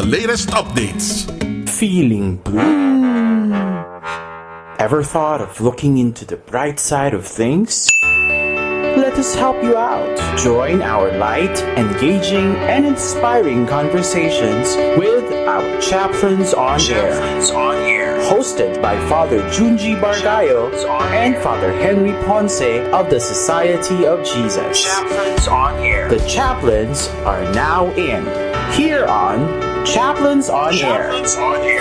The latest updates. Feeling blue? Ever thought of looking into the bright side of things? Let us help you out. Join our light, engaging, and inspiring conversations with our Chaplains on Air. Hosted by Father Junji Bargayo and Father Henry Ponce of the Society of Jesus. Chaplains on Air. The chaplains are now in. Here on Chaplains on Air.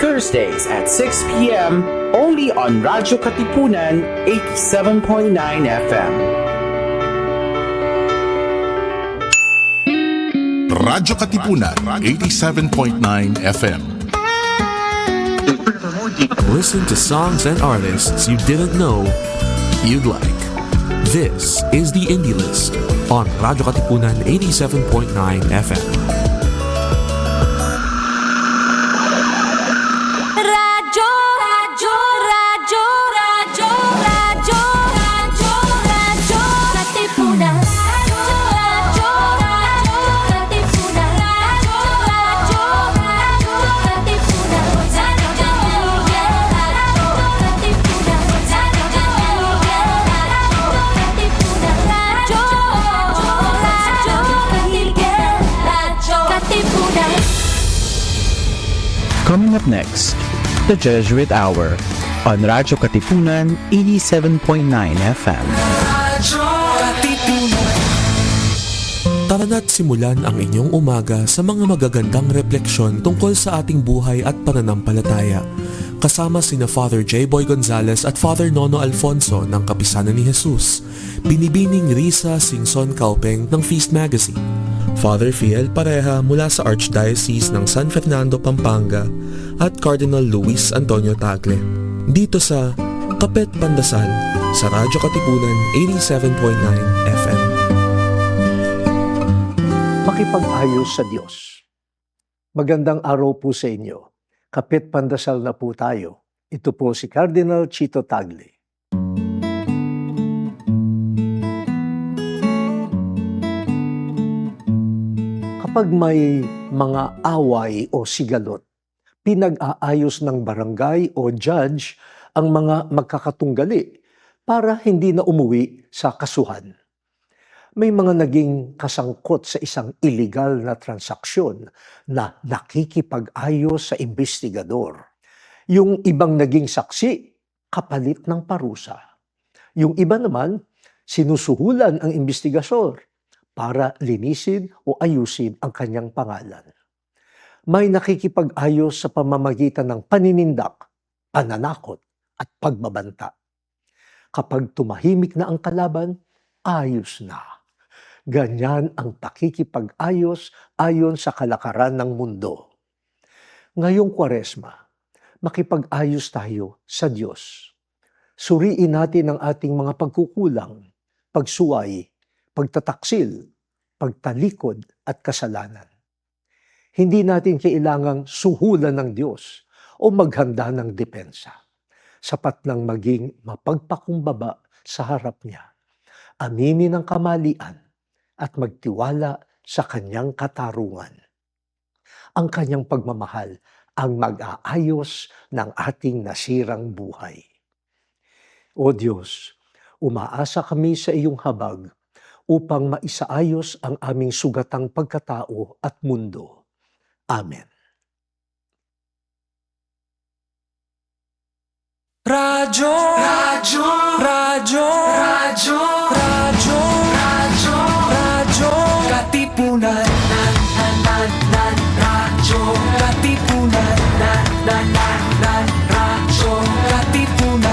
Thursdays at 6 p.m. only on Radyo Katipunan 87.9 FM. Radyo Katipunan 87.9 FM. Listen to songs and artists you didn't know you'd like. This is the Indie List on Radyo Katipunan 87.9 FM. Coming up next, the Jesuit Hour on Radyo Katipunan 87.9 FM. Tara na't simulan ang inyong umaga sa mga magagandang refleksyon tungkol sa ating buhay at pananampalataya. Kasama sina Father J. Boy Gonzales at Father Nono Alfonso ng Kapisanan ni Jesus, Binibining Risa Singson Kaupeng ng Feast Magazine, Father Fiel Pareha mula sa Archdiocese ng San Fernando, Pampanga, at Cardinal Luis Antonio Tagle. Dito sa Kapet Pandasal sa Radyo Katipunan 87.9 FM. Makipag-ayos sa Diyos. Magandang araw po sa inyo. Kapit pandasal na po tayo. Ito po si Cardinal Chito Tagle. Kapag may mga away o sigalot, pinag-aayos ng barangay o judge ang mga magkakatunggali para hindi na umuwi sa kasuhan. May mga naging kasangkot sa isang illegal na transaksyon na nakikipag-ayos sa investigador. Yung ibang naging saksi, kapalit ng parusa. Yung iba naman, sinusuhulan ang investigasor para linisin o ayusin ang kanyang pangalan. May nakikipag-ayos sa pamamagitan ng paninindak, pananakot at pagbabanta. Kapag tumahimik na ang kalaban, ayos na. Ganyan ang pakikipag-ayos ayon sa kalakaran ng mundo. Ngayong Kwaresma, makipag-ayos tayo sa Diyos. Suriin natin ang ating mga pagkukulang, pagsuway, pagtataksil, pagtalikod at kasalanan. Hindi natin kailangang suhulan ng Diyos o maghanda ng depensa. Sapat lang maging mapagpakumbaba sa harap niya. Aminin ang kamalian at magtiwala sa kanyang katarungan. Ang kanyang pagmamahal ang mag-aayos ng ating nasirang buhay. O Diyos, umaasa kami sa iyong habag upang maisaayos ang aming sugatang pagkatao at mundo. Amen. Radyo, radyo, radyo, radyo, radyo, radyo, radyo, Katipunan, radyo, Katipunan, radyo, Katipunan,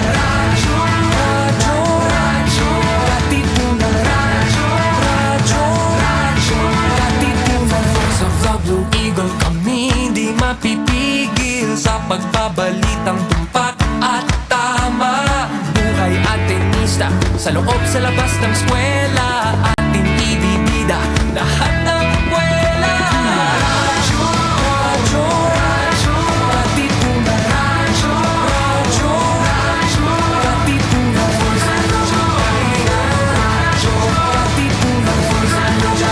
radyo, radyo, radyo, Katipunan, radyo, radyo, radyo, Katipunan. Voice of the Blue Eagle, kami di mapipigil sa pagbabalitang tumpak at tama. Buhay at tenista, sa loob sa labas ng eskwela, ating ibibida lahat ng eskwela. Radyo, radyo, radyo, Katipunan, radyo, radyo, radyo, Katipunan, radyo, radyo, Katipunan, radyo,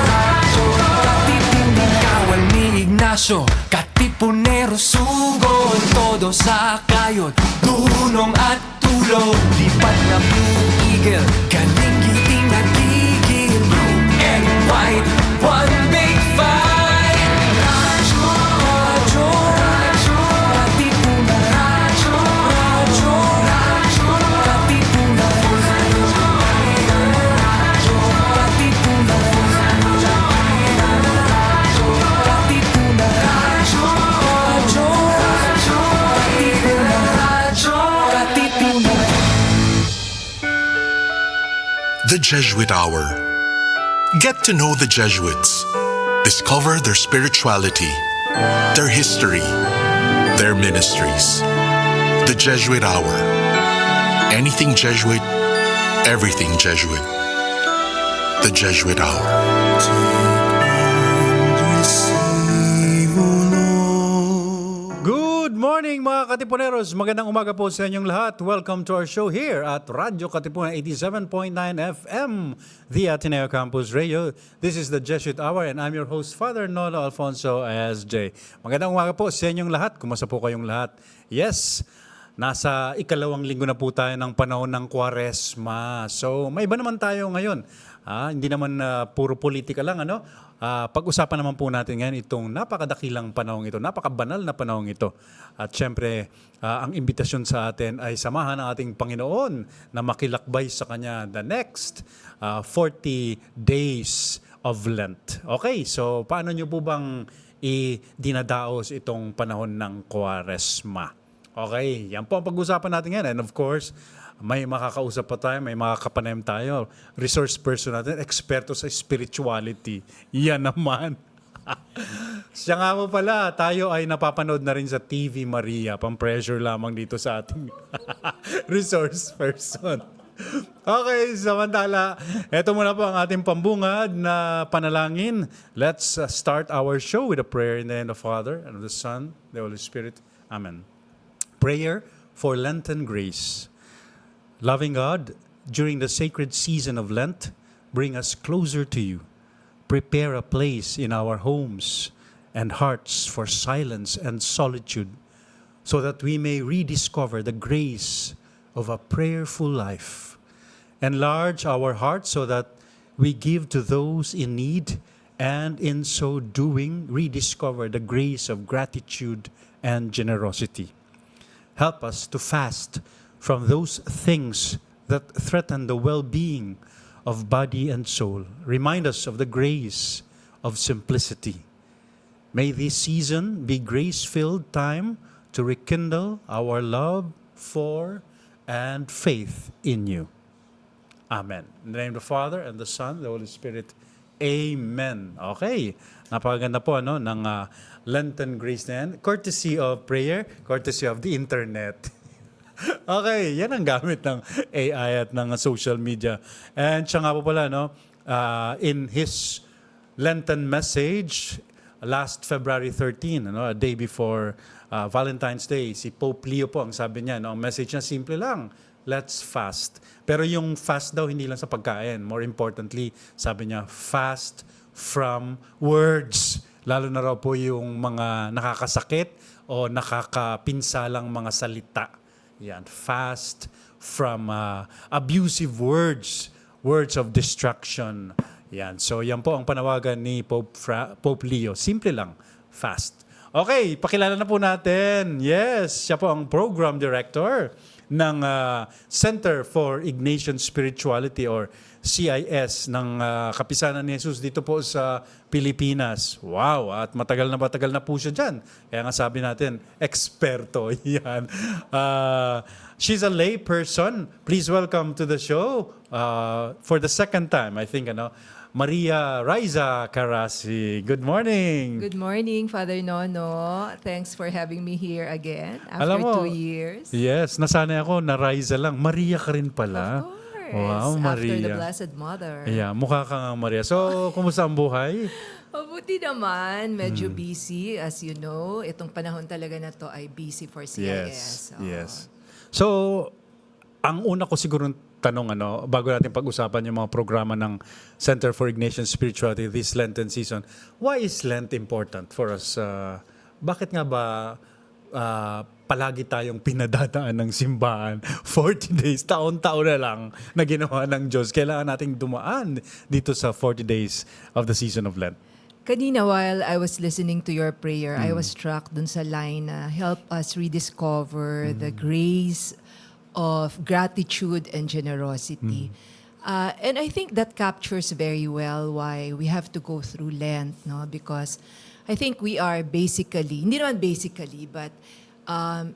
radyo, Katipunan. Kawal ni Ignacio radyo Katipunero sugod Todo sa kayod Tulong at tulog Lipat na Blue Eagle Galing giting nagigil Blue and white One big fight Radyo Radyo Radyo Katipunan Radyo Radyo Radyo Katipunan Radyo Katipunan Katipunan Radyo Radyo Radyo Katipunan Radyo Katipunan The Jesuit Hour. Get to know the Jesuits. Discover their spirituality, their history, their ministries. The Jesuit Hour. Anything Jesuit, everything Jesuit. The Jesuit Hour. Good morning mga Katipuneros! Magandang umaga po sa inyong lahat. Welcome to our show here at Radyo Katipunan 87.9 FM, the Ateneo Campus Radio. This is the Jesuit Hour and I'm your host, Father Nolo Alfonso SJ. Magandang umaga po sa inyong lahat. Kumusta po kayong lahat? Yes, nasa ikalawang linggo na po tayo ng panahon ng Kwaresma. So may iba naman tayo ngayon. Hindi naman puro politika lang, ano? Pag-usapan naman po natin ngayon itong napakadakilang panahong ito, napakabanal na panahong ito. At syempre, ang imbitasyon sa atin ay samahan ng ating Panginoon na makilakbay sa Kanya the next 40 days of Lent. Okay, so paano nyo po bang dinadaos itong panahon ng Kwaresma? Okay, yan po ang pag-usapan natin ngayon. And of course, may makakausap pa tayo, may makakapanayam tayo. Resource person natin, eksperto sa spirituality. Yan naman. Siya nga po pala, tayo ay napapanood na rin sa TV Maria. Pang-pressure lamang dito sa ating resource person. Okay, samantala, eto muna po ang ating pambungad na panalangin. Let's start our show with a prayer in the name of the Father, and of the Son, the Holy Spirit. Amen. Prayer for Lenten grace. Loving God, during the sacred season of Lent, bring us closer to you. Prepare a place in our homes and hearts for silence and solitude, so that we may rediscover the grace of a prayerful life. Enlarge our hearts so that we give to those in need, and in so doing, rediscover the grace of gratitude and generosity. Help us to fast from those things that threaten the well-being of body and soul. Remind us of the grace of simplicity. May this season be grace-filled time to rekindle our love for and faith in you. Amen. In the name of the Father, and the Son, the Holy Spirit. Amen. Okay. Napakaganda po ng Lenten grace na yan. Courtesy of prayer, courtesy of the internet. Okay, yan ang gamit ng AI at ng social media. And siya nga po pala, in his Lenten message, last February 13, a day before Valentine's Day, si Pope Leo po, ang sabi niya, ang message niya simple lang, let's fast. Pero yung fast daw, hindi lang sa pagkain. More importantly, sabi niya, fast from words. Lalo na raw po yung mga nakakasakit o nakakapinsalang mga salita. Yan, fast from abusive words, words of destruction. Yan, so yan po ang panawagan ni Pope Leo. Simple lang, fast. Okay, pakilala na po natin. Yes, siya po ang program director ng Center for Ignatian Spirituality or CIS ng Kapisanan ni Jesus dito po sa Pilipinas. Wow, at matagal na po siya dyan. Kaya nga sabi natin, eksperto. Yan. She's a lay person. Please welcome to the show for the second time, I think, Maria Raiza Carasi. Good morning. Good morning, Father Nono. Thanks for having me here again after Alam mo, 2 years. Yes, nasanay ako na Raiza lang. Maria ka rin pala. Of course. Wow, After the Maria. Blessed Mother. Yeah, mukha ka nga Maria. So, kumusta ang buhay? Mabuti naman. Medyo busy. As you know, itong panahon talaga na to ay busy for CIS. Yes, yes. So, ang una ko siguro tanong, bago natin pag-usapan yung mga programa ng Center for Ignatian Spirituality this Lenten season. Why is Lent important for us? Bakit nga ba palagi tayong pinadadaan ng simbahan 40 days, taon-taon na lang na ginawa ng Diyos? Kailangan nating dumaan dito sa 40 days of the season of Lent. Kanina while I was listening to your prayer, I was struck dun sa line na help us rediscover the grace of gratitude and generosity. And I think that captures very well why we have to go through Lent, no? Because I think we are basically, hindi naman basically, but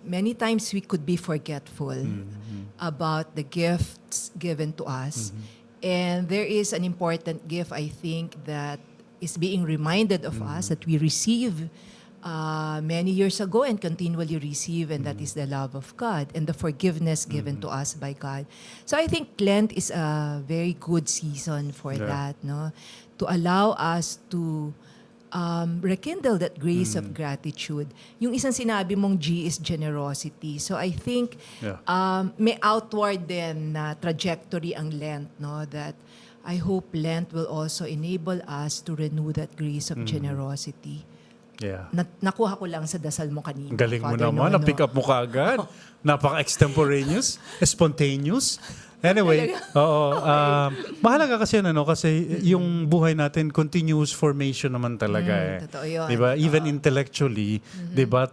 many times we could be forgetful about the gifts given to us. And there is an important gift, I think, that is being reminded of us that we receive many years ago and continually receive, and that is the love of God and the forgiveness given to us by God. So I think Lent is a very good season for that, no? To allow us to rekindle that grace of gratitude. Yung isang sinabi mong G is generosity. So I think may outward din na trajectory ang Lent, no? That I hope Lent will also enable us to renew that grace of generosity. Yeah. Nakuha ko lang sa dasal mo kanina. Galing mo Father naman. Nono. Na-pick up mo kaagad. Napaka-extemporaneous, spontaneous. Anyway, mahalaga kasi kasi yung buhay natin continuous formation naman talaga Totoo yun. 'Di ba? Even intellectually, 'di ba?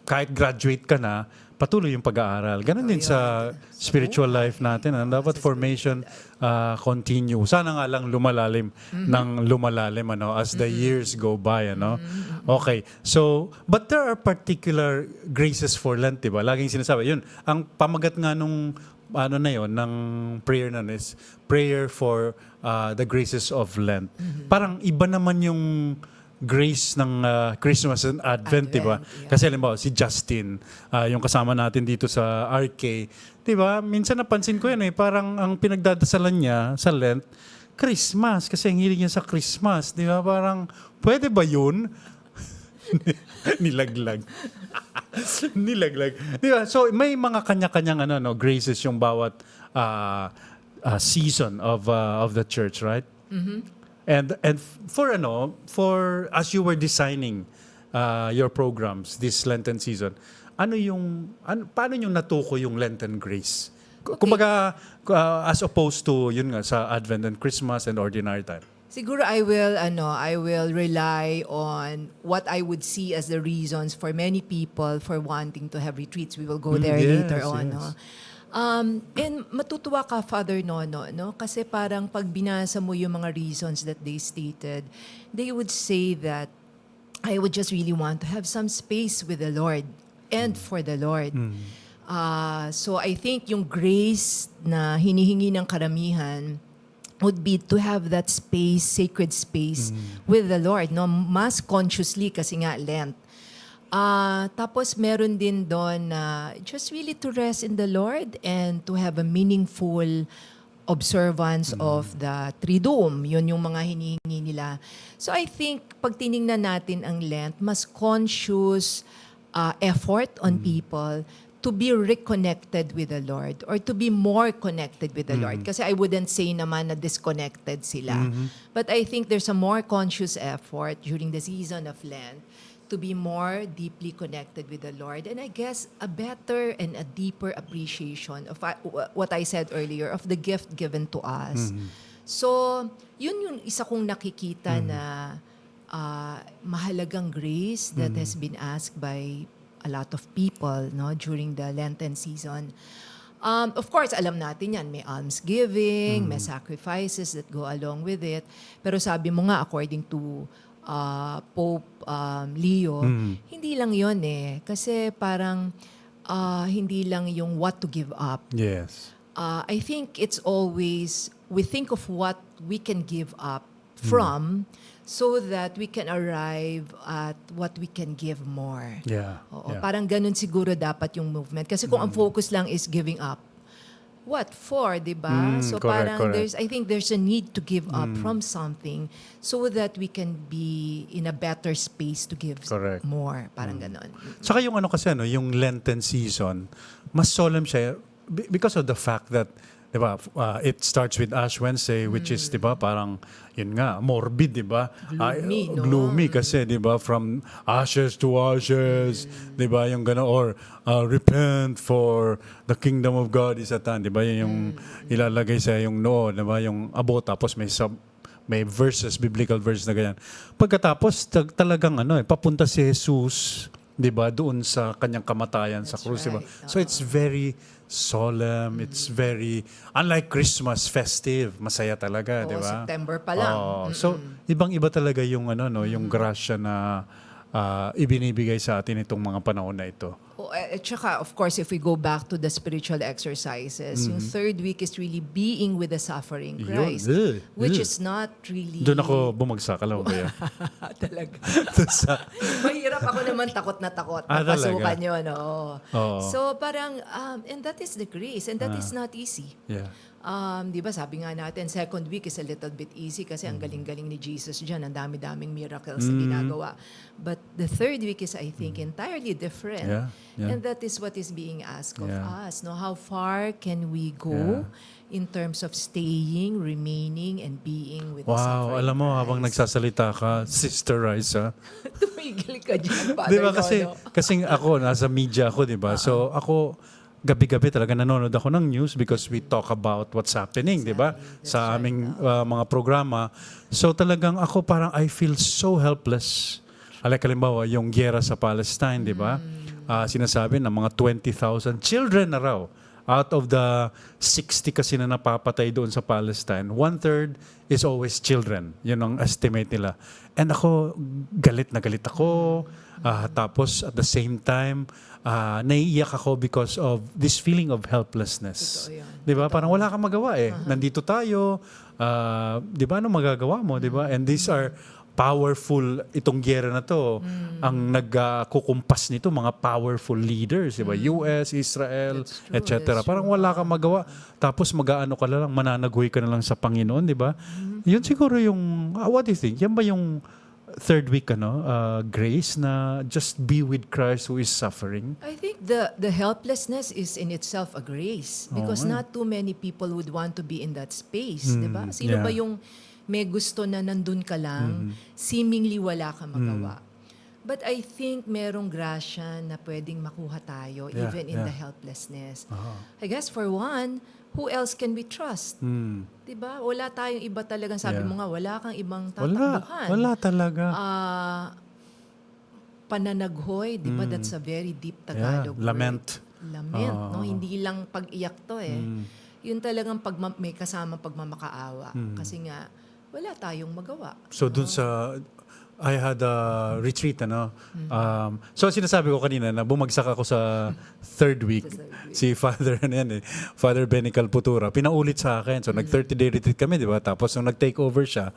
Kahit graduate ka na, patuloy yung pag-aaral. Ganon din sa spiritual life natin. Dapat formation continue. Sana nga lang lumalalim ng lumalalim as the years go by. Okay. So, but there are particular graces for Lent, diba? Laging sinasabi. Yun, ang pamagat nga nung ng prayer na is prayer for the graces of Lent. Parang iba naman yung grace ng Christmas and Advent, di ba? Yeah. Kasi halimbawa, si Justin, yung kasama natin dito sa RK, di ba? Minsan napansin ko yan parang ang pinagdadasalan niya sa Lent, Christmas. Kasi ang hilig niya sa Christmas, di ba? Parang, pwede ba yun? Nilaglag. Nilaglag. Di ba? So, may mga kanya-kanyang graces yung bawat season of the church, right? And for as you were designing your programs this Lenten season, paano niyo natuko yung Lenten grace? Kumbaga as opposed to yun nga sa Advent and Christmas and ordinary time. Siguro I will rely on what I would see as the reasons for many people for wanting to have retreats. We will go there later on, no? And matutuwa ka, Father Nono, no? Kasi parang pag binasa mo yung mga reasons that they stated, they would say that I would just really want to have some space with the Lord and for the Lord. So I think yung grace na hinihingi ng karamihan would be to have that space, sacred space with the Lord, no? Mas consciously kasi nga Lent. Tapos meron din doon na just really to rest in the Lord and to have a meaningful observance of the Triduum. Yun yung mga hinihingi nila. So I think pag tiningnan natin ang Lent, mas conscious effort on people to be reconnected with the Lord or to be more connected with the Lord. Kasi I wouldn't say naman na disconnected sila. But I think there's a more conscious effort during the season of Lent to be more deeply connected with the Lord. And I guess a better and a deeper appreciation of what I said earlier, of the gift given to us. So, yun yung isa kong nakikita na mahalagang grace that has been asked by a lot of people, no, during the Lenten season. Of course, alam natin yan, may almsgiving, may sacrifices that go along with it. Pero sabi mo nga, according to Pope Leo, hindi lang yon Kasi parang hindi lang yung what to give up. Yes. I think it's always, we think of what we can give up from so that we can arrive at what we can give more. Yeah. Oo, yeah. parang ganun siguro dapat yung movement. Kasi kung ang focus lang is giving up, what for, di ba? So correct, parang correct. I think there's a need to give up from something so that we can be in a better space to give Correct. more. Parang ganun. Saka yung kasi yung Lenten season, mas solemn siya. because of the fact that, di ba, it starts with Ash Wednesday, which is, di ba, parang, yun nga, morbid, di ba? Gloomy, no? Gloomy kasi, di ba, from ashes to ashes, di ba, yung gano'n, or repent for the kingdom of God is at hand, di ba, yun yung ilalagay sa yung noo, di ba, yung abo, tapos may verses, biblical verses na ganyan. Pagkatapos, talagang papunta si Jesus, 'di ba, doon sa kanyang kamatayan sa krus, 'di ba? right. So it's very solemn, it's very unlike Christmas, festive, masaya talaga, 'di Oo, ba? September pa lang. So ibang-iba talaga yung yung grasya na ibinibigay sa atin itong mga panahon na ito. At saka, of course, if we go back to the spiritual exercises, yung third week is really being with the suffering Christ, Yun. which is not really... Doon ako bumagsak, alam mo ba yan? Talaga. Doon sa Mahirap ako naman takot na talaga? pasukan yun. Oo. Oo. So parang, and that is the grace, and that is not easy. Yeah. Di ba sabi nga natin, second week is a little bit easy kasi ang galing-galing ni Jesus dyan, ang dami-daming miracles na ginagawa. But the third week is, I think, entirely different. Yeah, yeah. And that is what is being asked of Yeah. us. No? How far can we go in terms of staying, remaining, and being with the Wow, suffering alam mo, Christ? habang nagsasalita ka, Sister Raisa, Tumigil ka dyan, Father di ba kasi, Nono. kasi ako, nasa media ako, di ba? So ako, gabi-gabi talaga nanonood ako ng news because we talk about what's happening, di ba? Sa aming mga programa. So talagang ako parang I feel so helpless. Halimbawa, yung gyera sa Palestine, di ba? Sinasabi na mga 20,000 children na raw. Out of the 60 kasi na napapatay doon sa Palestine, 1/3 is always children. Yun ang estimate nila. And ako, galit na galit ako. Tapos at the same time, naiiyak ako because of this feeling of helplessness. Totoo yan. 'Di ba? Parang wala kang magawa eh. Nandito tayo, 'di ba? Ano magagawa mo, 'di ba? And these are powerful itong giyera na to. Ang nagkukumpas nito mga powerful leaders, 'di ba? US, Israel, That's true, etc. that's Parang wala kang magawa. Tapos mag-aano ka lang, mananagoy ka na lang sa Panginoon, 'di ba? Yun siguro yung what do you think? Yan ba yung third week grace na just be with Christ who is suffering? I think the helplessness is in itself a grace because not too many people would want to be in that space, 'di ba? Sino yeah. ba yung may gusto na nandun ka lang, seemingly wala ka magawa. But I think merong grasya na pwedeng makuha tayo Yeah, even in yeah. the helplessness. I guess for one, who else can we trust? 'Di ba? Wala tayong iba talagang sabi Yeah. mo nga, wala kang ibang Wala. tatakbuhan. Wala talaga. Pananaghoy, 'di ba? That's a very deep Tagalog word. Lament. Lament, no? Hindi lang pag-iyak to eh. Yun talagang may kasama pagmamakaawa. Kasi nga, wala tayong magawa. So dun sa I had a retreat so sinasabi ko kanina na bumagsak ako sa third week. Si Father Father Benny Calputura pinaulit sa akin. So nag 30-day retreat kami, di ba? Tapos nung nag-take over siya,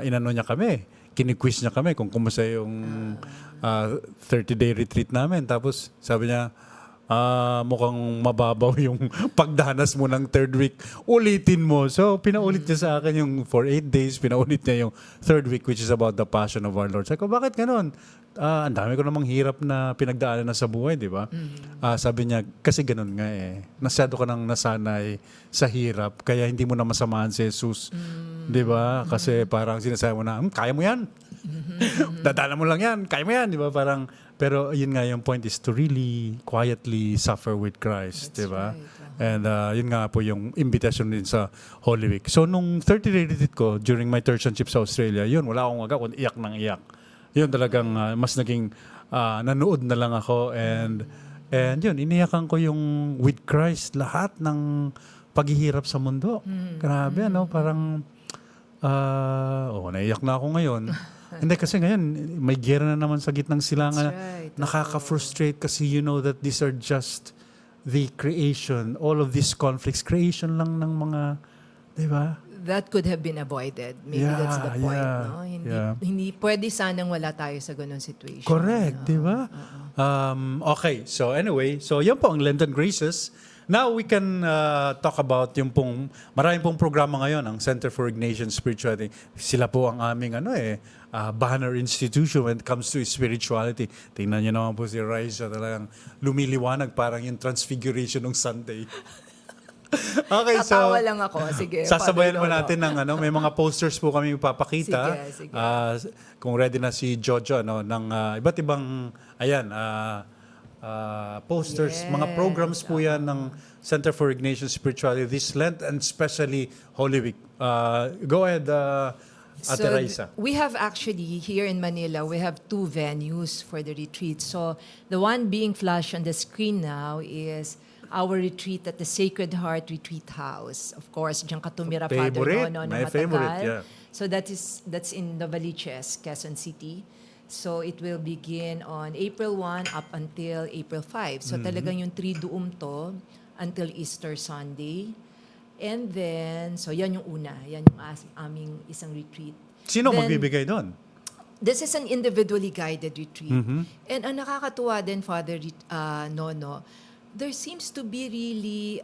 inano niya kami. Kini-quiz niya kami kung kumusta yung 30-day retreat namin. Tapos sabi niya, mukhang mababaw yung pagdanas mo ng third week. Ulitin mo. So, pinaulit niya sa akin yung for 8 days, pinaulit niya yung third week which is about the passion of our Lord. Sabi ko, bakit ganun? Ang dami ko namang hirap na pinagdaanan na sa buhay, di ba? Sabi niya, kasi ganun nga eh. Nasyado ka nang nasanay sa hirap, kaya hindi mo na masamahan si Jesus. Di ba? Kasi parang sinasabi mo na, kaya mo yan. Dadala mo lang yan. Kaya mo yan. Di ba? Parang, pero yun nga yung point is to really quietly suffer with Christ, di ba? And yun nga po yung invitation din sa Holy Week. So nung 30-day retreat ko during my tertianship sa Australia, yun, wala akong aga kundi iyak ng iyak. Yun talagang mas naging nanood na lang ako and yun, iniyakan ko yung with Christ lahat ng paghihirap sa mundo. Grabe, parang naiyak na ako ngayon. Hindi kasi ngayon, may gera na naman sa gitnang silangan. Right. Nakaka-frustrate kasi you know that these are just the creation. All of these conflicts, creation lang ng mga, di ba? That could have been avoided. Maybe that's the point, no? Hindi pwede sanang wala tayo sa ganun situation. Correct, di ba? Okay, so anyway, so yan po ang Lenten Graces. Now we can talk about yung pong maraming pong programa ngayon ang Center for Ignatian Spirituality. Sila po ang aming banner institution when it comes to spirituality. Tingnan niyo naman po si Raisa, talagang lumiliwanag parang yung transfiguration ng Sunday. Okay, so Tatawa lang ako. Sige. sasabayan mo Father Lolo. natin ng may mga posters po kami ipapakita. Sige, sige. Kung ready na si Jojo ng iba't ibang posters, mga Yes. programs po yan ng Center for Ignatian Spirituality this Lent and especially Holy Week. Go ahead, Ate Raisa. We have actually, here in Manila, we have 2 venues for the retreat. So the one being flashed on the screen now is our retreat at the Sacred Heart Retreat House. Of course, diyan ka tumira, Father Favorite. Nono, na My matagal. favorite, yeah. So that's in Novaliches, Quezon City. So it will begin on April 1 up until April 5. So talagang yung 3 duum to until Easter Sunday. And then, so yan yung una. Yan yung aming isang retreat. Sino Then, magbibigay doon? This is an individually guided retreat. Mm-hmm. And ang nakakatuwa din, Father Nono, there seems to be really,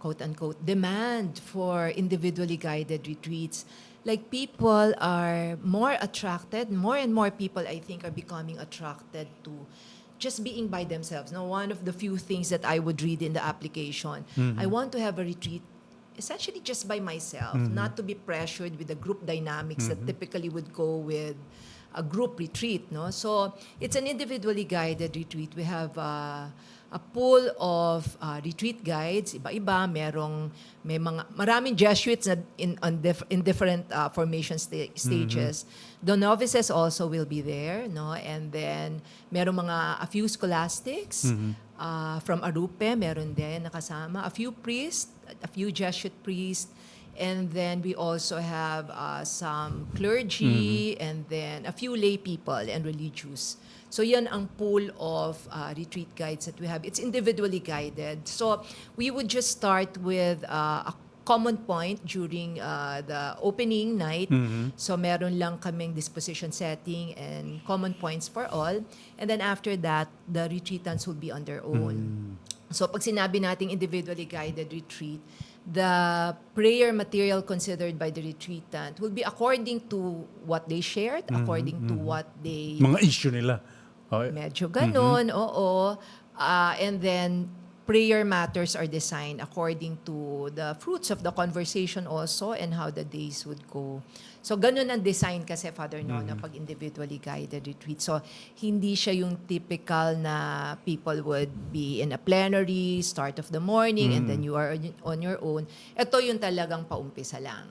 quote-unquote, demand for individually guided retreats. Like people are more attracted, more and more people, I think, are becoming attracted to just being by themselves. Now, one of the few things that I would read in the application, I want to have a retreat essentially just by myself, not to be pressured with the group dynamics that typically would go with a group retreat, no? So it's an individually guided retreat. We have a pool of retreat guides, iba-iba. Maraming Jesuits na in different formation stages. The novices also will be there, no? And then merong a few scholastics from Arupe, meron din nakasama, a few priests, a few Jesuit priests. And then we also have some clergy and then a few lay people and religious. So yan ang pool of retreat guides that we have. It's individually guided. So we would just start with a common point during the opening night. So meron lang kaming disposition setting and common points for all. And then after that, the retreatants will be on their own. So pag sinabi nating individually guided retreat, the prayer material considered by the retreatant will be according to what they shared, according to what they... Mga issue nila. Okay. Medyo ganon, oo. And then, prayer matters are designed according to the fruits of the conversation also and how the days would go. So, ganon ang design kasi, Father Nono, pag individually guided retreat. So, hindi siya yung typical na people would be in a plenary, start of the morning, and then you are on your own. Ito yung talagang paumpisa lang.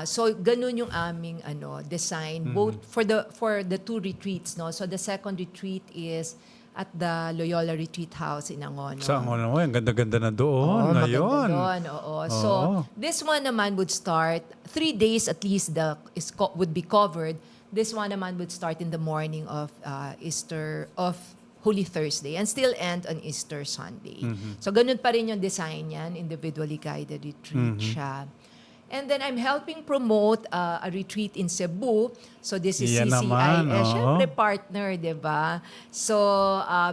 So ganun yung aming design both for the 2 retreats, no. So the second retreat is at the Loyola Retreat House in Angono. Sa Angono, ang ganda-ganda na doon. Maganda Ngayon. doon, oo. So this one naman would start 3 days at least would be covered. This one naman would start in the morning of Holy Thursday and still end on Easter Sunday. So ganun pa rin yung design yan, individually guided retreat siya. And then I'm helping promote a retreat in Cebu. So this is Yan CCIS. naman, oo. Siyempre partner, di ba? So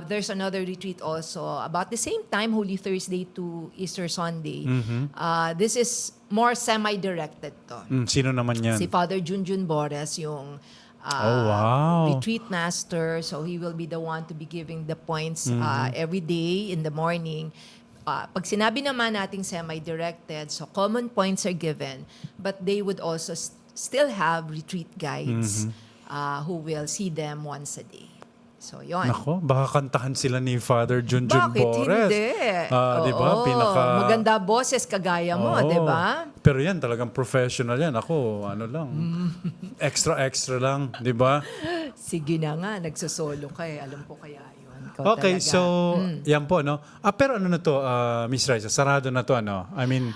there's another retreat also about the same time, Holy Thursday to Easter Sunday. This is more semi-directed to. Sino naman yan? Si Father Junjun Bores, yung wow. retreat master. So he will be the one to be giving the points every day in the morning. Pag sinabi naman nating semi-directed, so common points are given, but they would also still have retreat guides who will see them once a day. So, yun. Nako, baka kantahan sila ni Father Junjun Bakit Bores. hindi? Di ba? Oo. Pinaka... Maganda boses kagaya mo, Oo. di ba? Pero yan, talagang professional yan. Ako, lang. Extra lang, di ba? Sige na nga, nagsosolo ka eh. Alam ko kaya yun. Ikaw Okay, talaga. so, yan po, no? Pero ano na to, Miss Raisa, sarado na to, ano? I mean,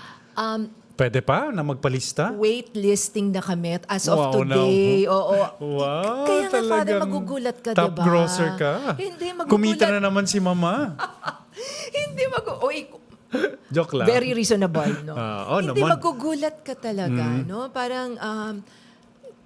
pwede pa na magpalista? Waitlisting na kami as of Wow, today. Oo. Wow, Kaya nga, Father, talagang magugulat ka, top diba? grosser ka. Hindi, magugulat. Kumita na naman si Mama. Hindi Joke lang. very reasonable, no? Oo Hindi naman. magugulat ka talaga, no? Parang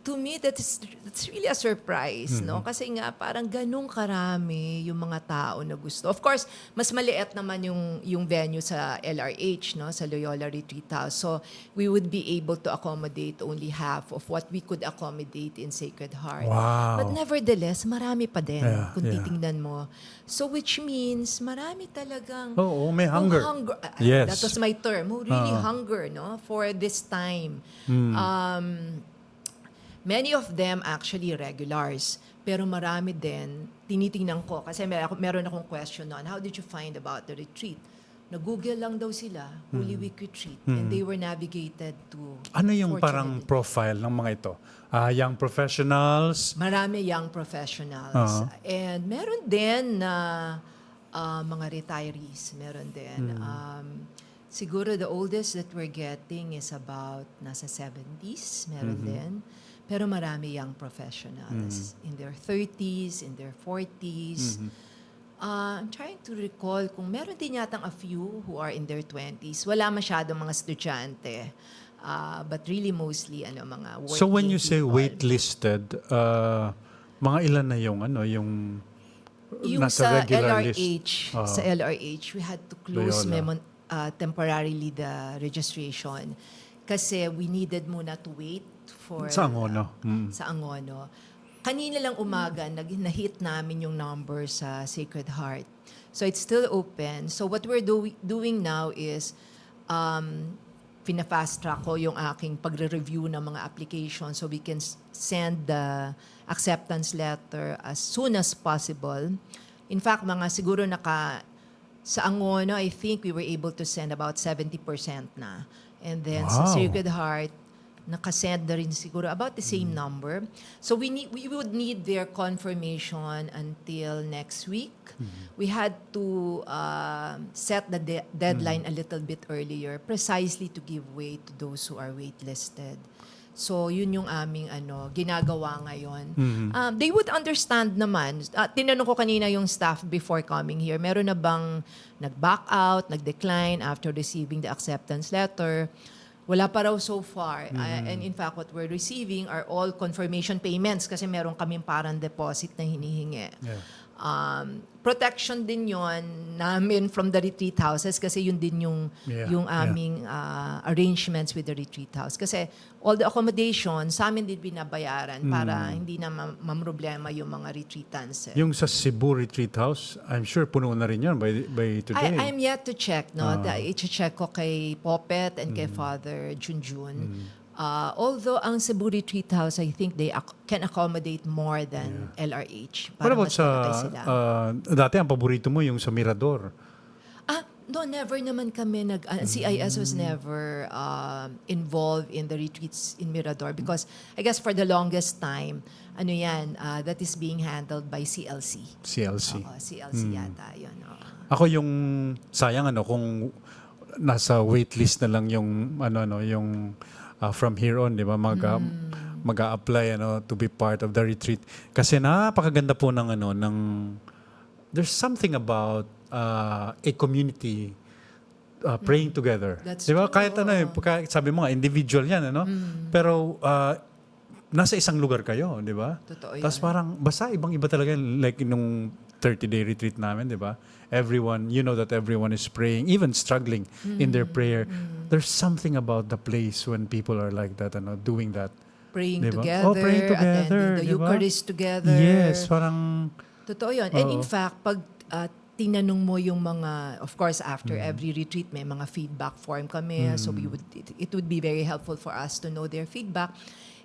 to me, that's really a surprise, no? Kasi nga, parang ganun karami yung mga tao na gusto. Of course, mas maliit naman yung venue sa LRH, no? Sa Loyola Retreat House. So, we would be able to accommodate only half of what we could accommodate in Sacred Heart. Wow. But nevertheless, marami pa din Yeah, kung yeah. titingnan mo. So, which means, marami talagang... Oo, may hunger. Yes. Yes. That was my term. Who really hunger, no? For this time. Many of them actually regulars. Pero marami din, tinitingnan ko, kasi meron akong question on, how did you find about the retreat? Nag-Google lang daw sila, Holy Week Retreat, and they were navigated to... Ano yung parang fortunately. profile ng mga ito? Young professionals? Marami young professionals. And meron din na mga retirees. Meron din. Siguro the oldest that we're getting is about nasa 70s. Meron din. Pero marami young professionals. In their 30s, in their 40s. I'm trying to recall kung meron din yatang a few who are in their 20s. Wala masyadong mga estudyante. But really mostly mga working So when you say people. waitlisted, mga ilan na yung Yung nasa sa regular LRH, list? sa LRH, we had to close Loyola. temporarily the registration kasi we needed muna to wait for Sa Angono. sa Angono. Kanina lang umaga na-hit namin yung number sa Sacred Heart. So it's still open. So what we're doing now is fina-fast track ko yung aking pagre-review ng mga applications so we can send the acceptance letter as soon as possible. In fact, siguro sa Angono, I think we were able to send about 70% na. And then sa Wow. Sacred Heart, nakasend na rin siguro about the same number. So we would need their confirmation until next week. We had to set the deadline a little bit earlier precisely to give way to those who are waitlisted. So yun yung aming ginagawa ngayon. They would understand naman. Tinanong ko kanina yung staff before coming here, meron na bang nag-back out, nag-decline after receiving the acceptance letter? Wala pa raw so far. And in fact, what we're receiving are all confirmation payments kasi meron kaming parang deposit na hinihingi. Yeah. Protection din yon namin from the retreat houses kasi yun din yung aming arrangements with the retreat house. Kasi all the accommodation sa amin din binabayaran para hindi na mamroblema yung mga retreatants. Yung sa Cebu Retreat House, I'm sure puno na rin yan by today. I'm yet to check. I-check ko kay Popet and kay Father Junjun. Although ang Cebu Retreat House, I think they can accommodate more than LRH. What Para about mas malaki sa, sila. dati ang paborito mo yung sa Mirador. No, never naman kami CIS was never involved in the retreats in Mirador because I guess for the longest time, that is being handled by CLC. CLC. Oo, CLC yata, yun. Ako yung sayang kung nasa waitlist na lang yung yung from here on, 'di ba? Mag-a-apply to be part of the retreat. Kasi napakaganda po ng there's something about a community praying together. That's 'Di ba? true, Kahit kahit sabi mo nga individual 'yan, Pero nasa isang lugar kayo, 'di ba? Totoo Tapos yan. parang basta ibang-iba talaga like nung 30-day retreat namin, 'di ba? Everyone, you know that everyone is praying, even struggling in their prayer. There's something about the place when people are like that, doing that. Praying Diba? together, Oh, praying together, attending the diba? Eucharist together. Yes, parang Totoo yun. And in fact, pag tinanong mo yung mga, of course, after every retreat, may mga feedback form kami. So it would be very helpful for us to know their feedback.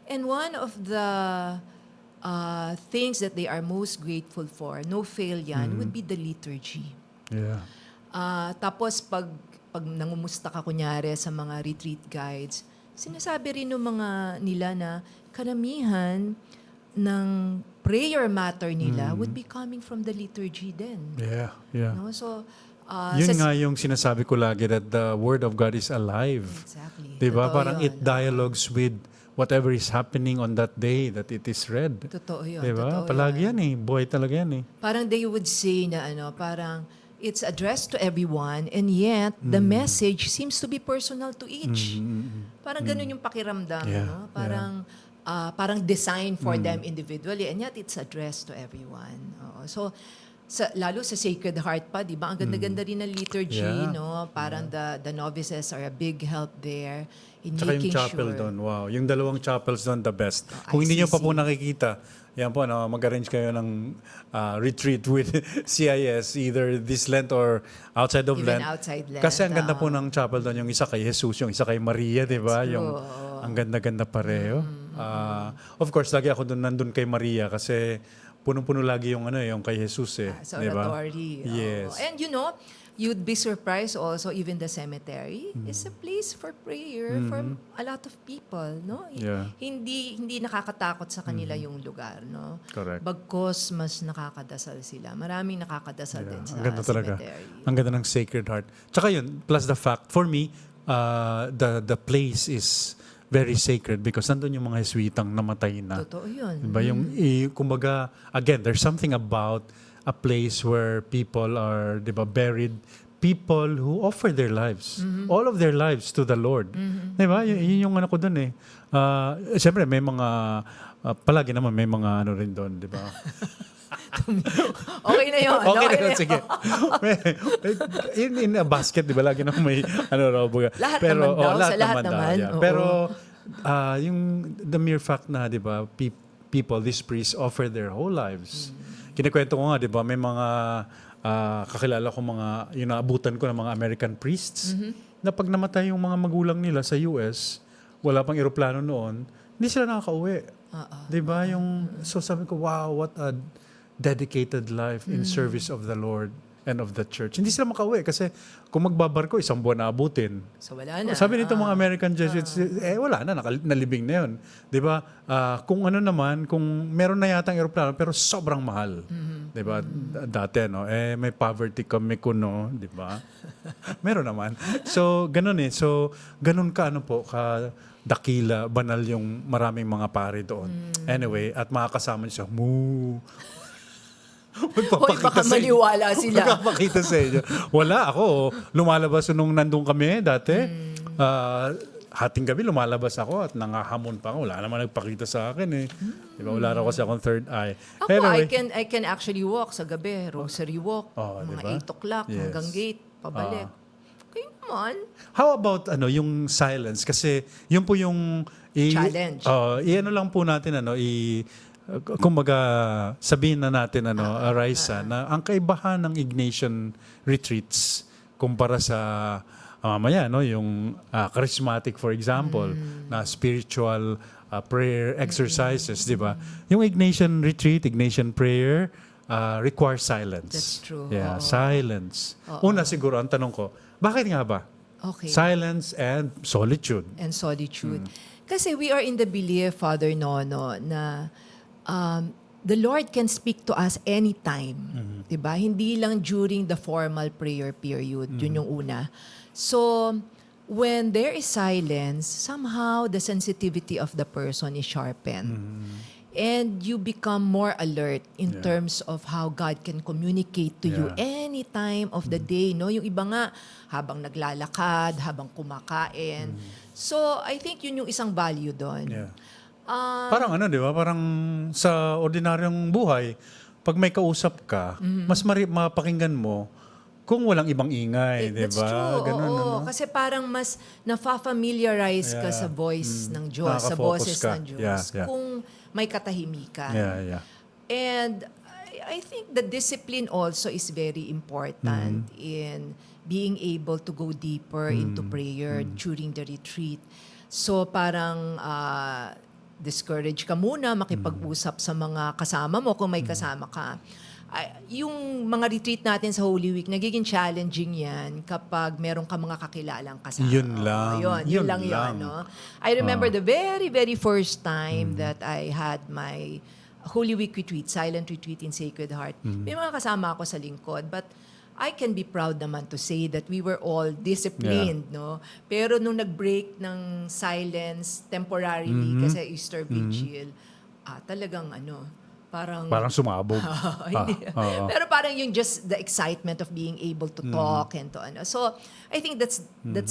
And one of the things that they are most grateful for, no fail yan, would be the liturgy. yeah. Tapos pag nangumusta ka kunyari sa mga retreat guides, sinasabi rin ng mga nila na karamihan ng prayer matter nila would be coming from the liturgy din. Yeah, yeah. No? So, Yun nga yung sinasabi ko lagi that the Word of God is alive. Exactly. Diba? Totoo Parang yun. it dialogues with whatever is happening on that day that it is read. Totoo yun. Diba? Totoo Palagi yun. yan buhay talaga yan Parang they would say na parang it's addressed to everyone and yet the message seems to be personal to each. Parang ganun yung pakiramdam. Yeah, No? Parang parang designed for them individually, and yet it's addressed to everyone. Oo. So, lalo sa Sacred Heart pa, di ba? Ang ganda-ganda rin ng liturgy, Yeah. no? Parang the novices are a big help there in Tsaka yung making chapel sure. doon, wow. Yung dalawang chapels doon, the best. Oh, Kung hindi nyo pa ICC. po nakikita, yan po, mag-arrange kayo ng retreat with CIS, either this Lent or outside of Even Lent. outside Lent, Kasi ang ganda po oo. ng chapel doon, yung isa kay Jesus, yung isa kay Maria, di ba? True, Yung, oo. ang ganda-ganda pareho. Of course, lagi ako doon, nandun kay Maria kasi punong-puno lagi yung yung kay Jesus Sa di ba? oratory. Yes. And you'd be surprised also, even the cemetery is a place for prayer for a lot of people, no? Yeah. Hindi nakakatakot sa kanila yung lugar, no? Correct. Bagkos mas nakakadasal sila. Maraming nakakadasal din sa Ang ganda talaga. cemetery. Ang ganda ng Sacred Heart. Tsaka yun, plus the fact, for me, the place is very sacred because nandun yung mga Jesuitang namatay na. Totoo yun. Diba? Yung, kumbaga, again, there's something about a place where people are, diba, buried, people who offer their lives, all of their lives to the Lord. Diba? Yun yung ko dun eh. Siyempre, may mga, palagi naman may mga rin doon, diba? Okay na yun. Okay na na yun, sige. in a basket, di ba? Lagi naman may raw baga. Lahat naman daw, sa lahat naman, yeah. oo. Pero, yung the mere fact na, di ba, people, these priests offer their whole lives. Kinikwento ko nga, di ba, may mga kakilala ko yung naabutan ko ng mga American priests na pag namatay yung mga magulang nila sa US, wala pang eroplano noon, hindi sila nakaka-uwi. Di ba? So sabi ko, wow, what a dedicated life in service of the Lord and of the church. Hindi sila makauwi kasi kung magbabarko, 1 buwan na abutin. So wala na. Sabi nito mga American Jesuits, wala na, nalibing na yun. Di ba? Kung naman, kung meron na yatang aeroplano, pero sobrang mahal. Di ba? Dati, may poverty kami kuno, di ba? Meron naman. So, ganun So, ganun ka, ka dakila, banal yung maraming mga pare doon. Anyway, at makakasama niyo siya, moo. Hoy, baka maniwala sila. Magpapakita sa inyo. Wala ako. Lumalabas nung nandun kami dati. Hating gabi lumalabas ako at nangahamon pa ako. Wala naman nagpakita sa akin eh. Diba? Wala raw kasi akong third eye. Ako, Anyway, I can actually walk sa gabi. Rosary walk. diba? Mga 8 o'clock Yes. hanggang gate. Pabalik. Kayo naman. how about yung silence? Kasi yun po yung Challenge. Lang po natin kumbaga sabihin na natin Raisa, na ang kaibahan ng Ignatian retreats kumpara sa mamaya yung charismatic for example na spiritual prayer exercises, di ba? Yung Ignatian retreat, Ignatian prayer requires silence. That's true. Yeah, Oo. silence. Una siguro ang tanong ko, bakit nga ba? Okay. Silence and solitude. And solitude. Kasi we are in the belief, Father Nono, na the Lord can speak to us anytime. Diba? Hindi lang during the formal prayer period. Yun yung una. So, when there is silence, somehow the sensitivity of the person is sharpened. And you become more alert in terms of how God can communicate to you any time of the day. No? Yung iba nga, habang naglalakad, habang kumakain. So, I think yun yung isang value doon. Yeah. Parang di ba? Parang sa ordinaryong buhay, pag may kausap ka, mas mapakinggan mo kung walang ibang ingay, di That's ba? true. Ganun, Oo. Kasi parang mas na-familiarize ka Yeah. sa voice ng Diyos, sa Nakaka-focus boses ka. ng Diyos. Yeah. Kung may katahimikan. Yeah. And I think the discipline also is very important in being able to go deeper into prayer during the retreat. So parang discourage ka muna makipag-usap sa mga kasama mo kung may kasama ka. Yung mga retreat natin sa Holy Week, nagiging challenging yan kapag meron ka mga kakilalang kasama. Yun lang. Yun Yun lang lang. yun. No? I remember the very, very first time that I had my Holy Week retreat, silent retreat in Sacred Heart. May mga kasama ako sa lingkod, but I can be proud naman to say that we were all disciplined, no? Pero nung nag-break ng silence temporarily kasi Easter Vigil, talagang Parang sumabog. Hindi. Oo. Pero parang yung just the excitement of being able to talk and to ano. So, I think that's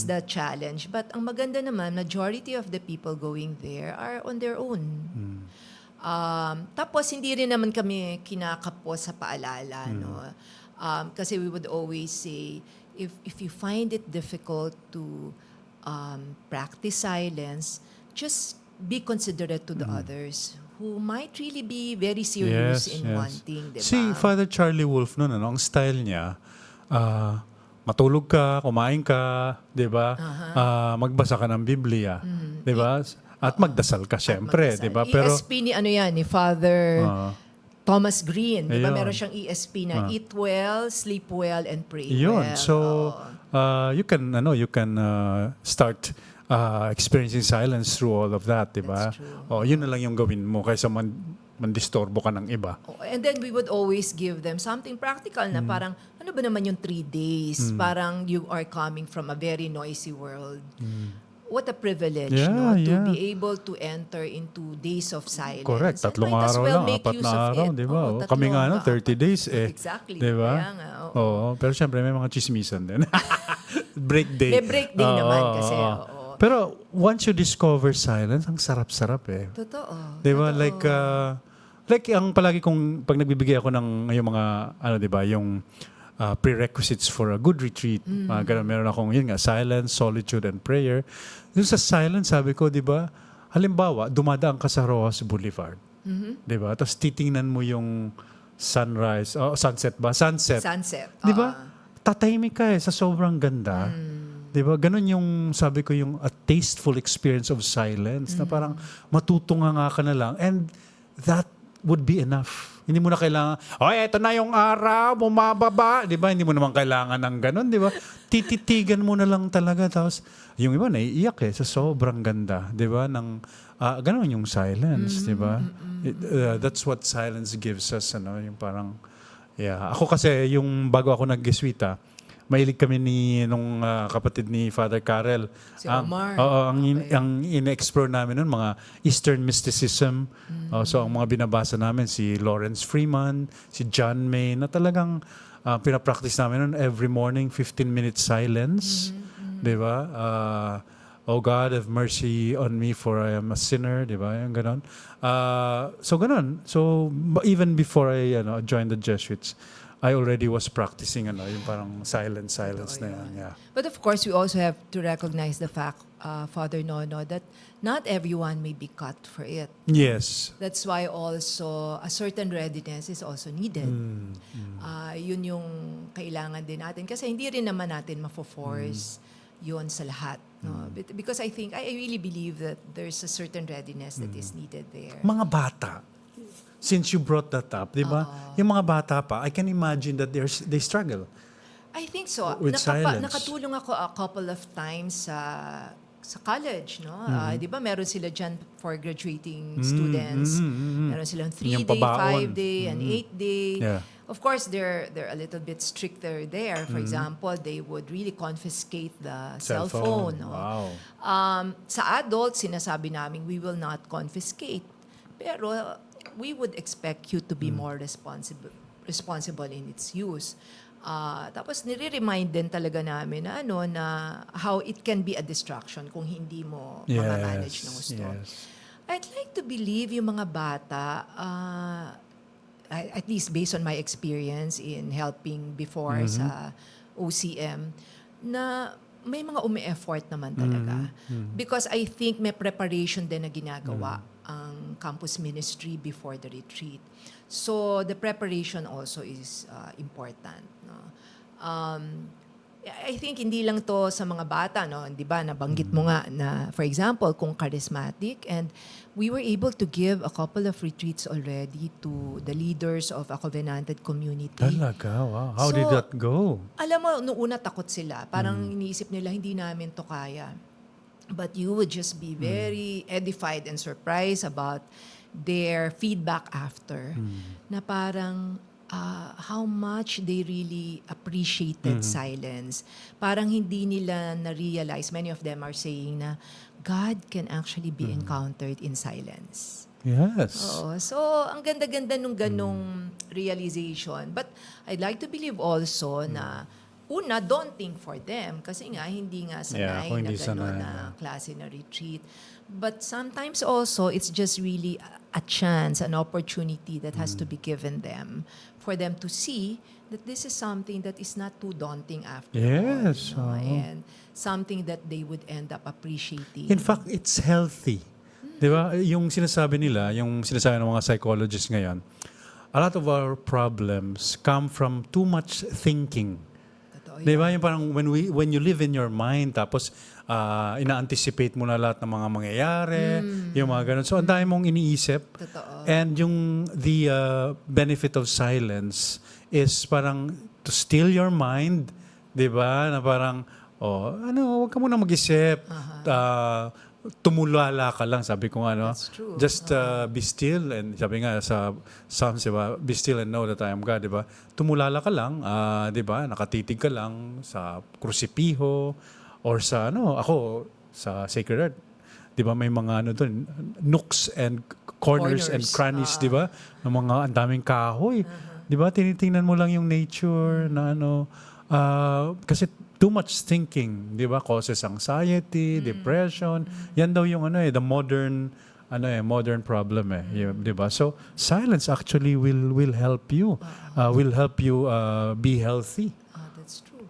the challenge. But ang maganda naman, majority of the people going there are on their own. Tapos, hindi rin naman kami kinakapos sa paalala. No? Kasi we would always say, if you find it difficult to practice silence, just be considerate to the others who might really be very serious in wanting, di ba? Si Father Charlie Wolf noon, ang style niya, matulog ka, kumain ka, di ba? Magbasa ka ng Biblia, di ba? At magdasal ka, syempre, di ba? Pero ESP ni ni Father Thomas Green, di ba? Ayun. Meron siyang ESP na eat well, sleep well, and pray yun. well. So, you can start experiencing silence through all of that, di ba? That's true. Oh, yun na lang yung gawin mo kaysa mandistorbo ka ng iba. And then we would always give them something practical na parang, ano ba naman yung 3 days? Parang you are coming from a very noisy world. What a privilege, no? To be able to enter into days of silence. Correct. And Tatlong might as araw well lang, make 4 use na of araw, it. di ba? Oo, Kami nga, 30 days eh. Exactly. Di ba? Kaya nga, oo. Oo. Pero syempre, may mga chismisan din. Break day. May break day naman kasi, oo. Pero once you discover silence, ang sarap-sarap eh. Totoo. Di ba? Totoo. Like ang palagi kong, pag nagbibigay ako ng yung mga, di ba, yung prerequisites for a good retreat. Ganun, meron akong, yun nga, silence, solitude, and prayer. Yung sa silence, sabi ko, di ba, halimbawa, dumadaan ka sa Rojas Boulevard. Di ba? Tapos titingnan mo yung sunrise, sunset ba? Sunset. Sunset. Di ba? Tatahimik ka sa sobrang ganda. Di ba? Ganun yung, sabi ko, yung a tasteful experience of silence na parang matutunga nga ka na lang. And that would be enough. Hindi mo na kailangan, eto na yung araw, bumababa. Di ba? Hindi mo naman kailangan ng ganun, di ba? Tititigan mo na lang talaga. Tapos, yung iba naiiyak sa sobrang ganda. Di ba? Ganun yung silence, di ba? That's what silence gives us, yung parang, Ako kasi, yung bago ako nag-Geswita, mahilig kami nung kapatid ni Father Karel. Si Omar. Ang in-explore namin nun, mga Eastern mysticism. So ang mga binabasa namin, si Lawrence Freeman, si John May, na talagang pinapractice namin nun every morning, 15 minutes silence. Di ba? Oh God, have mercy on me for I am a sinner. Di ba? Yung ganon. So ganon. So even before I joined the Jesuits, I already was practicing yung parang silence na yan. Yeah. But of course, we also have to recognize the fact, Father Nono, that not everyone may be cut for it. Yes. That's why also a certain readiness is also needed. Yun yung kailangan din natin. Kasi hindi rin naman natin mafo-force yun sa lahat. No? Because I really believe that there's a certain readiness that is needed there. Mga bata, since you brought that up, di ba? Yung mga bata pa, I can imagine that they struggle. I think so. With silence. Nakatulong ako a couple of times sa college, no? Di ba meron sila dyan for graduating students. Meron silang 3-day, Yung pabaon. 5-day, and 8-day. Yeah. Of course, they're a little bit stricter there. For example, they would really confiscate the cell phone. No? Wow. Sa adults, sinasabi namin, we will not confiscate. Pero we would expect you to be more responsible in its use. Tapos nire-remind din talaga namin na how it can be a distraction kung hindi mo ma-manage ng gusto. Yes. I'd like to believe yung mga bata, at least based on my experience in helping before sa OCM, na may mga umi-effort naman talaga. Because I think may preparation din na ginagawa ang campus ministry before the retreat. So the preparation also is important. No? I think hindi lang to sa mga bata, no? Di ba, nabanggit mo nga na, for example, kung charismatic, and we were able to give a couple of retreats already to the leaders of a covenanted community. Talaga? Wow. How So, did that go? Alam mo, noong una takot sila. Parang iniisip nila, hindi namin to kaya. But you would just be very edified and surprised about their feedback after. Na parang, how much they really appreciated silence. Parang hindi nila na-realize, many of them are saying na God can actually be encountered in silence. Yes. Oo. So, ang ganda-ganda nung ganong realization. But I'd like to believe also na una, daunting for them kasi nga hindi nga Yeah, sanay kung na hindi gano'n sanay, na klase na retreat. But sometimes also, it's just really a chance, an opportunity that has to be given them for them to see that this is something that is not too daunting after Yes, all. oo. And something that they would end up appreciating. In fact, it's healthy. Di ba? Yung sinasabi nila, yung sinasabi ng mga psychologists ngayon, a lot of our problems come from too much thinking. Totoo Di yan. ba? Yung parang when you live in your mind, tapos ina-anticipate mo na lahat ng mga mangyayari, yung mga ganun. So, ang dami mong iniisip. Totoo. And the benefit of silence is parang to still your mind, di ba? Na parang, huwag ka muna mag-isip. Tumulala ka lang, sabi ko ano. That's true. Just be still, and sabi nga sa Psalms, diba, be still and know that I am God, diba? Tumulala ka lang, diba, nakatitig ka lang sa krusipiho, or sa, ako, sa Sacred Heart. Diba, may mga doon, nooks and corners and crannies, diba? Ng mga ang daming kahoy. Diba, tinitingnan mo lang yung nature na kasi too much thinking, 'di ba, causes anxiety, depression. Yan daw yung the modern problem eh, 'di ba? So silence actually will help you. Will help you be healthy. That's true.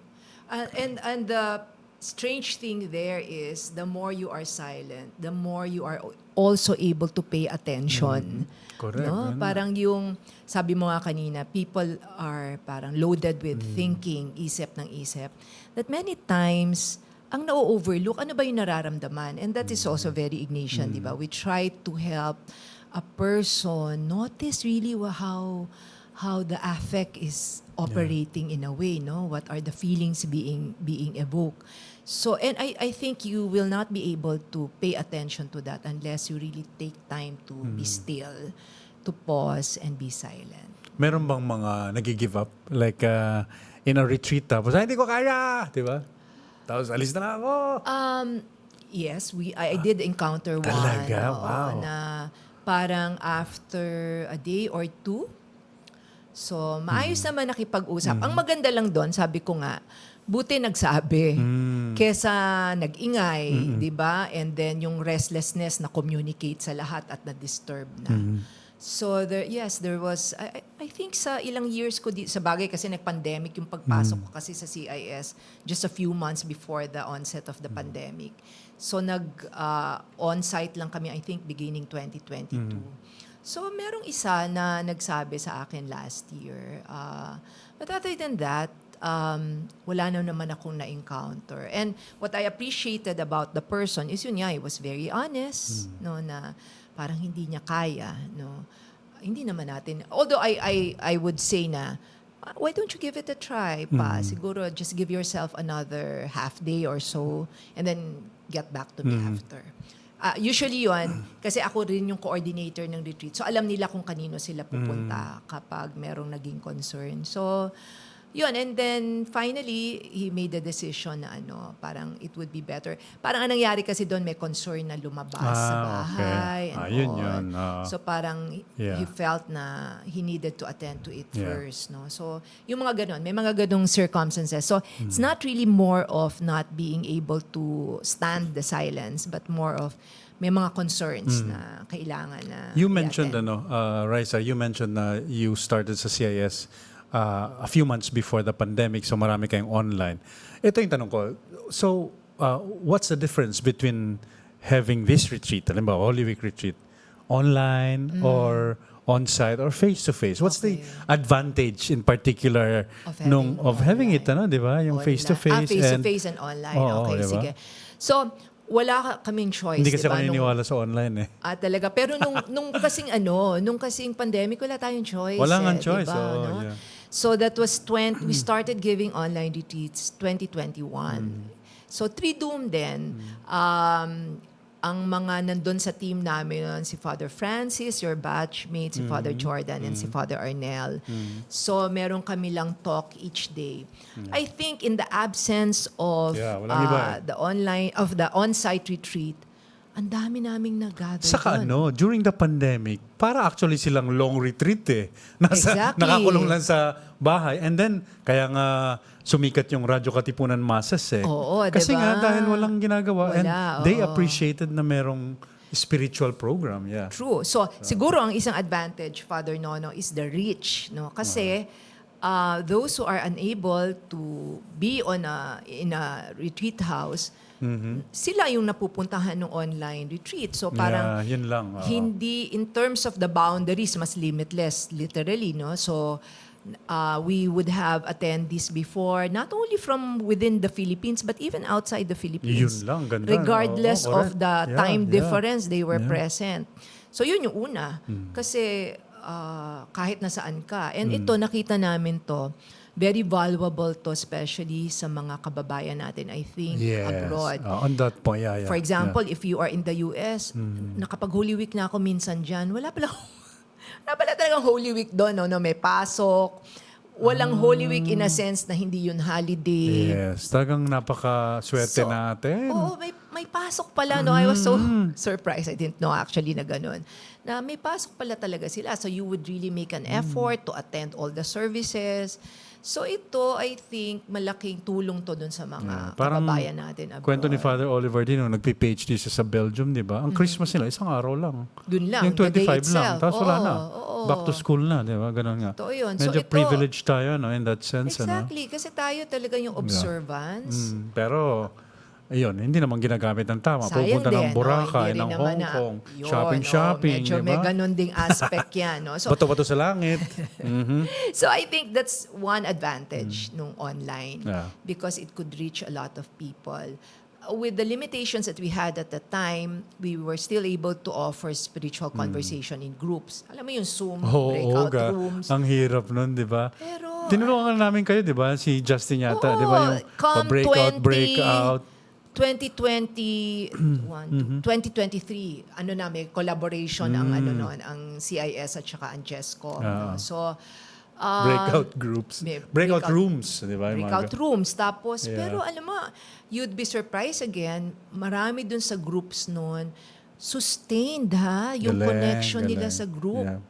And the strange thing there is the more you are silent, the more you are also able to pay attention. Correct. No? Yun. Parang yung, sabi mo nga kanina, people are parang loaded with thinking, isip ng isip, that many times, ang na-overlook, ano ba yung nararamdaman? And that is also very Ignatian, di ba? We try to help a person notice really how the affect is operating in a way, no? What are the feelings being evoked? So, and I think you will not be able to pay attention to that unless you really take time to be still, to pause and be silent. Meron bang mga nag-give up? Like in a retreat tapos, hindi ko kaya! Di ba? Tapos alis na ako! Yes, I did encounter one. Talaga? oo, Wow. Na parang after a day or two, so maayos naman nakipag-usap. Ang maganda lang doon, sabi ko nga, buti nagsabi kesa nag-ingay, di ba? And then yung restlessness na communicate sa lahat at na-disturb na. So there was, I think sa ilang years ko sa bagay kasi nag-pandemic yung pagpasok ko kasi sa CIS just a few months before the onset of the pandemic. So on-site lang kami, I think beginning 2022. So merong isa na nagsabi sa akin last year. But other than that, wala na naman akong na-encounter. And what I appreciated about the person is yun nga, he was very honest, no, na parang hindi niya kaya, no. Hindi naman natin. Although I would say na, why don't you give it a try pa? Siguro just give yourself another half day or so and then get back to me after. Usually yun, kasi ako rin yung coordinator ng retreat. So alam nila kung kanino sila pupunta kapag merong naging concern. So yun, and then finally, he made the decision na parang it would be better. Parang anong nangyari kasi doon, may concern na lumabas sa bahay. Okay. And Yun all. yun. So parang he felt na he needed to attend to it first. No? So yung mga ganon, may mga ganong circumstances. So it's not really more of not being able to stand the silence, but more of may mga concerns na kailangan na You mentioned, i-attend. Raisa, you mentioned na you started sa CIS a few months before the pandemic, so marami kayong online. Ito yung tanong ko. So, what's the difference between having this retreat, halimbawa, Holy Week retreat, online or on-site or face-to-face? What's the advantage in particular Of having it, online. di ba? Yung Online. face-to-face. Face-to-face and online. Oo, Okay, diba? sige. So, wala kaming choice, Hindi kasi diba? ako naniniwala sa online eh. Talaga. Pero nung kasing pandemic, wala tayong choice. Wala nga choice, Diba, oo, no? yeah. So that was we started giving online retreats 2021. So Triduum din. Ang mga nandun sa team namin, si Father Francis, your batchmate, si Father Jordan, and si Father Arnel. So meron kami lang talk each day. I think in the absence of Yeah, walang iba eh. the on-site retreat, ang dami naming nag-gather Saka doon. during the pandemic, para actually silang long retreat eh. Exactly. Nakakulong lang sa bahay. And then, kaya nga sumikat yung Radyo Katipunan Masses eh. Oo, Kasi diba? nga, dahil walang ginagawa. And Wala, they oo. appreciated na merong spiritual program. Yeah. True. So, siguro ang isang advantage, Father Nono, is the reach. No? Kasi those who are unable to be in a retreat house, sila yung napupuntahan ng online retreat. So parang Yeah, yun lang. Oo. hindi, in terms of the boundaries, mas limitless, literally. No? So, we would have attendees before, not only from within the Philippines, but even outside the Philippines. Yun lang, ganda. Regardless Oo, of correct. the Yeah, time yeah. difference, they were Yeah. present. So yun yung una. Kasi kahit nasaan ka. And ito, nakita namin to, very valuable to, especially sa mga kababayan natin, I think, Yes. abroad. On that point, yeah. For example, if you are in the US, nakapag Holy Week na ako minsan dyan, wala pala talagang Holy Week doon. No? May pasok. Walang Holy Week in a sense na hindi yun holiday. Yes, talagang napaka-swerte So, natin. Oo, may pasok pala. No? I was so surprised. I didn't know actually na ganun. Na may pasok pala talaga sila. So you would really make an effort to attend all the services. So ito, I think, malaking tulong to dun sa mga Parang kababayan natin abroad. kwento ni Father Oliver din, nung nagpi-PhD siya sa Belgium, di ba? Ang Christmas nila, isang araw lang. Dun lang, Yung the day 25 lang. itself. Tapos wala Oo, na. oo. Back to school na, di ba? Ganun nga. Totoo yun. So Medyo ito- privileged tayo, no? In that sense. Exactly. Kasi tayo talaga yung observance. Pero, ayun, hindi naman ginagamit ng tama. Sayang Pupunta din. ng Boracay, Hindi rin ng naman Hong na- Kong, yun, shopping, medyo di may ba? ganun ding aspect yan. No? So, Bato-bato sa langit. so I think that's one advantage nung online Yeah. because it could reach a lot of people. With the limitations that we had at the time, we were still able to offer spiritual conversation in groups. Alam mo yung Zoom, Oo, breakout ga. rooms. Ang hirap nun, di ba? Pero, Tinulungan namin kayo, di ba? Si Justin yata, di ba? Yung come breakout. 2023, ano na, may collaboration ang ano noon, ang CIS at saka ang GESCO. Ah. So, Breakout groups. may Breakout breakout- rooms, di ba? Yung mga breakout rooms. Tapos, Yeah. pero alam mo, you'd be surprised again, marami dun sa groups noon, sustained ha, yung Galing, connection nila galing. sa group. Yeah.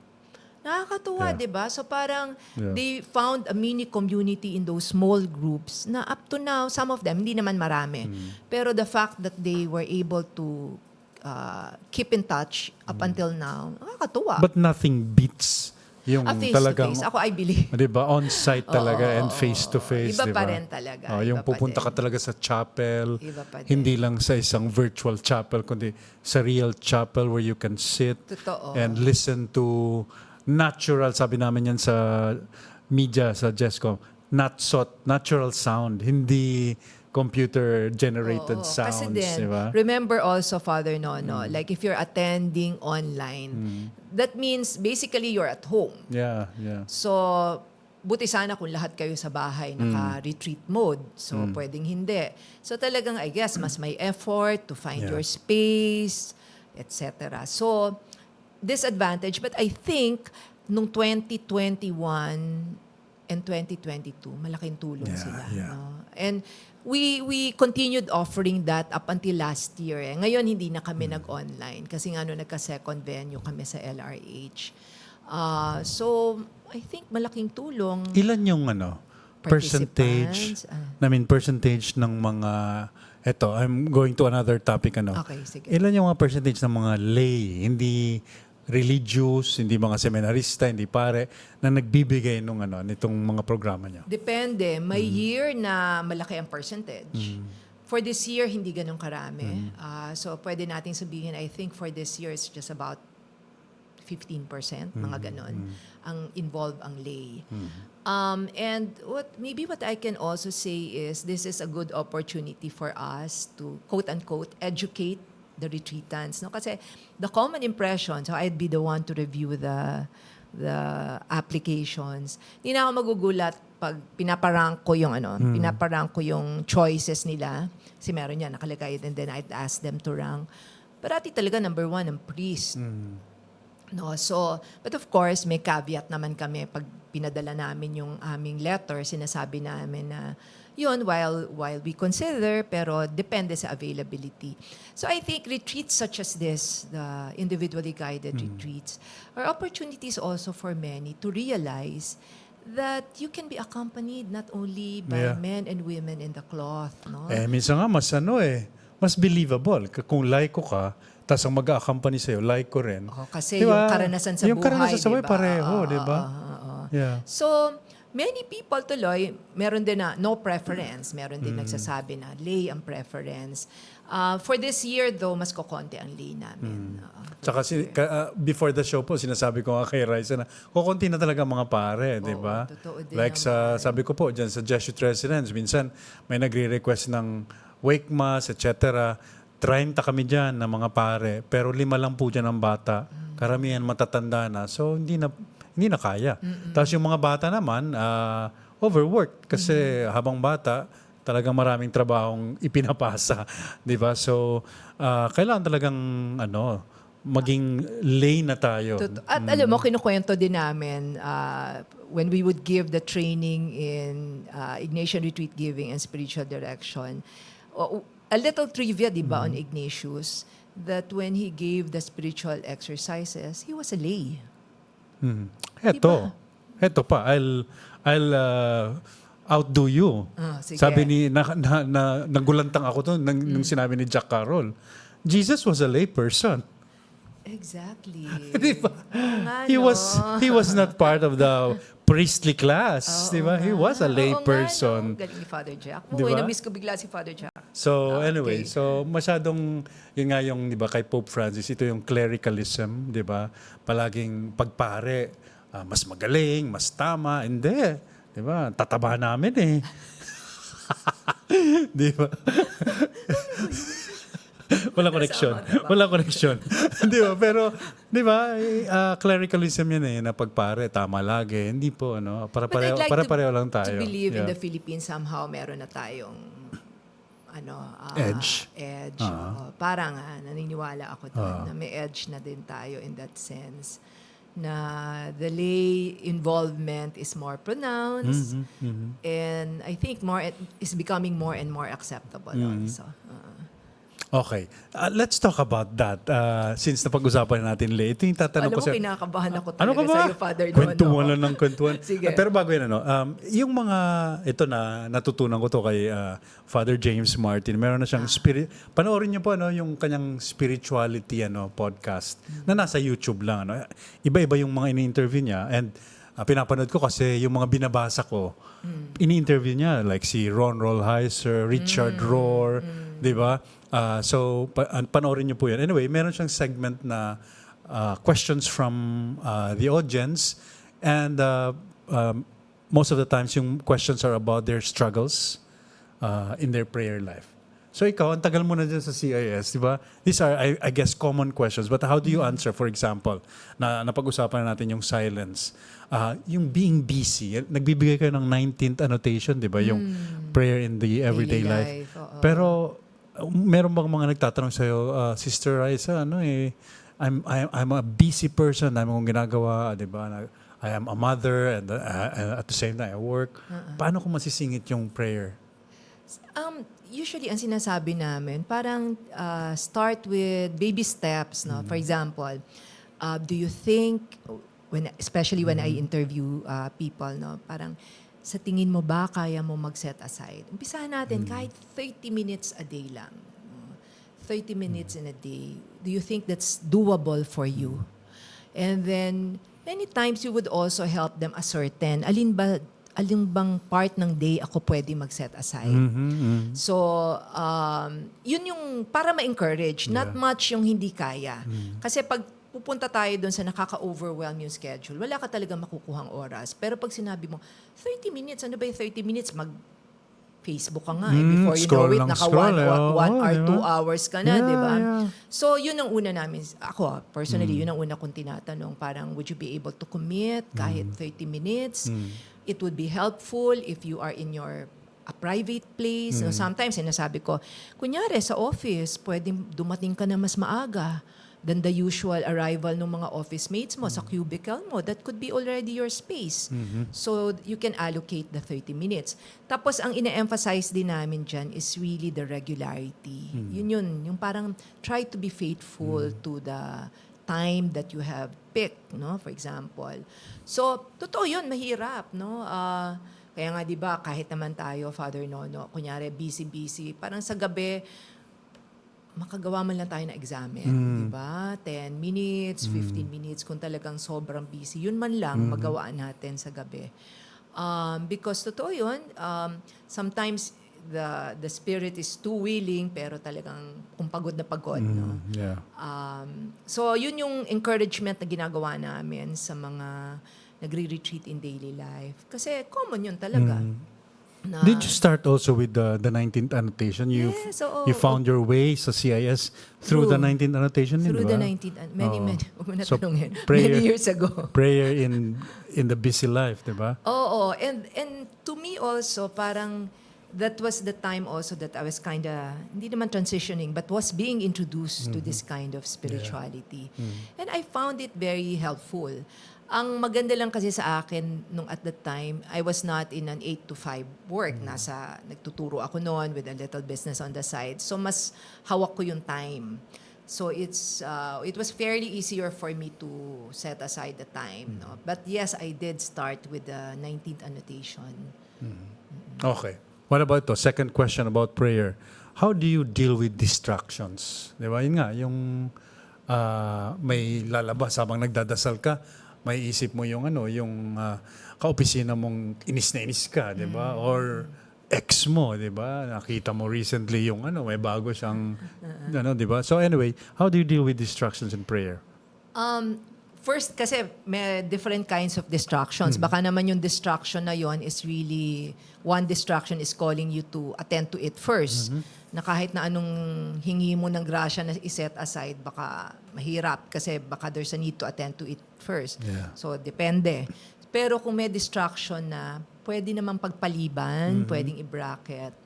Nakakatuwa, Yeah. di ba? So parang Yeah. they found a mini community in those small groups na up to now, some of them, hindi naman marami. Pero the fact that they were able to keep in touch up until now, nakakatuwa. But nothing beats yung Face talagang, to face. Ako, I believe. di ba, on-site talaga and face-to-face, Iba di pa ba? rin talaga, Yung iba pa pupunta din. ka talaga sa chapel, Iba pa din. hindi lang sa isang virtual chapel, kundi sa real chapel where you can sit Totoo. and listen to natural, sabi namin yan sa media, sa GESCO, natural sound, hindi computer-generated Oo. sounds, Kasi din, di ba? remember also, Father Nono, like if you're attending online, that means basically you're at home. Yeah, yeah. So, buti sana kung lahat kayo sa bahay naka-retreat mode. So, pwedeng hindi. So, talagang, I guess, mas may effort to find Yeah. your space, etc. So, disadvantage. But I think, nung 2021 and 2022, malaking tulong Yeah, sila. yeah. No? And we continued offering that up until last year. Ngayon, hindi na kami nag-online kasi nga nagka-second venue kami sa LRH. So, I think malaking tulong. Ilan yung percentage, Participants, percentage ng mga, I'm going to another topic, Okay, sige. Ilan yung mga percentage ng mga lay, hindi religious, hindi mga seminarista, hindi pare, na nagbibigay nitong mga programa niya? Depende. May year na malaki ang percentage. For this year, hindi ganun karami. So, pwede nating sabihin, I think for this year, it's just about 15%, mga ganon, ang involved ang lay. And what I can also say is this is a good opportunity for us to, quote-unquote, educate the retreatants. No? Kasi the common impression, so I'd be the one to review the applications. Hindi na ako magugulat pag pinaparank ko yung choices nila. Kasi meron yan, nakalagay, and then I'd ask them to rank. Parati talaga number one, ang priest. No, so, but of course, may caveat naman kami pag pinadala namin yung aming letter, sinasabi namin na yun, while we consider, pero depende sa availability. So I think retreats such as this, the individually guided retreats, are opportunities also for many to realize that you can be accompanied not only by Yeah. men and women in the cloth, no? Minsan nga mas believable. Kung laiko ka, tas ang mag-a-accompany sa'yo, laiko rin. Kasi Diba? yung karanasan sa Yung buhay, karanasan sa buhay, diba? pareho, diba? Yeah. So, many people tuloy, meron din na no preference. Meron din nagsasabi na lay ang preference. For this year, though, mas kokonti ang lay namin. Tsaka before the show po, sinasabi ko nga kay Raisa na kukunti na talaga mga pare, di ba? totoo din Like sabi ko po, dyan sa Jesuit Residence, minsan may nagre-request ng wake mass, etc. 30 kami dyan na mga pare, pero 5 lang po dyan ang bata. Karamihan matatanda na, so hindi na kaya. Tapos yung mga bata naman, overworked kasi habang bata, talagang maraming trabahong ipinapasa, 'di ba? So kailangan talagang maging lay na tayo. At alam mo, kinukwento din namin when we would give the training in Ignatian Retreat Giving and Spiritual Direction. A little trivia, di ba, on Ignatius, that when he gave the spiritual exercises, he was a lay. Eto pa, I'll outdo you. Sige. Sabi nagulantang ako to nung sinabi ni Jack Carroll. Jesus was a lay person. Exactly. Diba? Nga, He was not part of the priestly class, di ba? He was a lay Oo nga, person. no? Galing ni Father Jack. Diba? Na-miss ko bigla si Father Jack. So Okay. anyway, so masyadong yun nga yung 'di ba kay Pope Francis, ito yung clericalism, 'di ba? Palaging pagpare, mas magaling, mas tama, hindi, 'di ba? Tataba namin eh. 'Di ba? Wala connection. 'Di ba? Pero 'di ba, clericalism yan na pagpare, tama lagi. Hindi po But I'd like para-pareho lang tayo. to believe in Yeah. the Philippines somehow meron na tayong Edge. Parang naniniwala ako doon na may edge na din tayo in that sense na the lay involvement is more pronounced and I think is becoming more and more acceptable also. Okay. Let's talk about that. Since napag-usapan natin late, ito yung tatanong Alam ko mo, sa... kinakabahan ako Ano talaga ka ba? sa'yo, Father Nono. Kwentuhan lang ng kwentuhan. Sige. Pero bago yun, yung mga, ito na natutunan ko to kay Father James Martin. Meron na siyang panoorin niyo po yung kanyang spirituality podcast na nasa YouTube lang. Iba-iba yung mga ini-interview niya and pinapanood ko kasi yung mga binabasa ko, ini-interview niya like si Ron Rolheiser, Richard Rohr, di ba? So, panoorin niyo po yan. Anyway, meron siyang segment na questions from the audience and most of the times yung questions are about their struggles in their prayer life. So ikaw, ang tagal mo na dyan sa CIS, di ba? These are, I guess, common questions. But how do you answer, for example, napag-usapan na natin yung silence, yung being busy, nagbibigay kayo ng 19th annotation, di ba? Yung prayer in the everyday Daily life. life, oo. Pero, meron bang mga nagtatanong sa'yo, Sister Raisa, I'm a busy person, dami kong ginagawa, di ba? I am a mother and at the same time I work. Paano ko masisingit yung prayer? Usually, ang sinasabi namin, parang start with baby steps. No? For example, do you think, especially when I interview people, no, parang sa tingin mo ba kaya mo mag-set aside? Umpisahan natin kahit 30 minutes a day lang. 30 minutes in a day. Do you think that's doable for you? And then, many times you would also help them ascertain, alin bang part ng day ako pwede mag-set aside. So, yun yung para ma-encourage, not much yung hindi kaya. Kasi pag pupunta tayo doon sa nakaka-overwhelm yung schedule, wala ka talaga makukuhang oras. Pero pag sinabi mo, 30 minutes, ano ba yung 30 minutes? Mag-Facebook ka nga. Before you know it, naka 1 or 2 hours ka na, di ba? So, yun ang una namin. Ako, personally, yun ang una kong tinatanong. Parang, would you be able to commit kahit 30 minutes? It would be helpful if you are in a private place. No, sometimes, sinasabi ko, kunyari sa office, pwedeng dumating ka na mas maaga. than the usual arrival ng mga office mates mo sa cubicle mo. That could be already your space. So you can allocate the 30 minutes. Tapos ang ine-emphasize din namin dyan is really the regularity. Yun, yung parang try to be faithful to the time that you have picked, no? For example. So, totoo yun, mahirap, no? Kaya nga, di ba, kahit naman tayo, Father Nono, kunyari, busy-busy, parang sa gabi, makagawa man lang tayo ng examen, di ba? 10 minutes, 15 minutes, kung talagang sobrang busy, yun man lang magawaan natin sa gabi. Because totoo yun, sometimes the spirit is too willing, pero talagang kung pagod na pagod, no? Yeah. So yun yung encouragement na ginagawa namin sa mga nagre-retreat in daily life. Kasi common yun talaga. Na, Did you start also with the 19th annotation? Yes, oo. You found your way sa CIS through the 19th annotation din, through di the ba? 19th, many, huwag mo na So, tanungin. prayer- Many years ago. Prayer in the busy life, di ba? Oo, and to me also, parang that was the time also that I was kind of, hindi naman transitioning, but was being introduced to this kind of spirituality. And I found it very helpful. Ang maganda lang kasi sa akin nung at that time, I was not in an 8 to 5 work. Nagtuturo ako noon with a little business on the side. So mas hawak ko yung time. So it was fairly easier for me to set aside the time. No? But yes, I did start with the 19th annotation. Okay. What about to? Second question about prayer. How do you deal with distractions? Di ba? Yun nga, yung may lalabas habang nagdadasal ka, may isip mo yung kaopisina mong inis na inis ka, di ba? Or ex mo, di ba? Nakita mo recently yung may bago siyang, di ba? So anyway, how do you deal with distractions in prayer? First, kasi may different kinds of distractions. Baka naman yung distraction na yon is really, one distraction is calling you to attend to it first. Na kahit na anong hingi mo ng grasya na iset aside, baka mahirap kasi baka there's a need to attend to it first. Yeah. So, depende. Pero kung may distraction na, pwede naman pagpaliban, pwedeng i-bracket.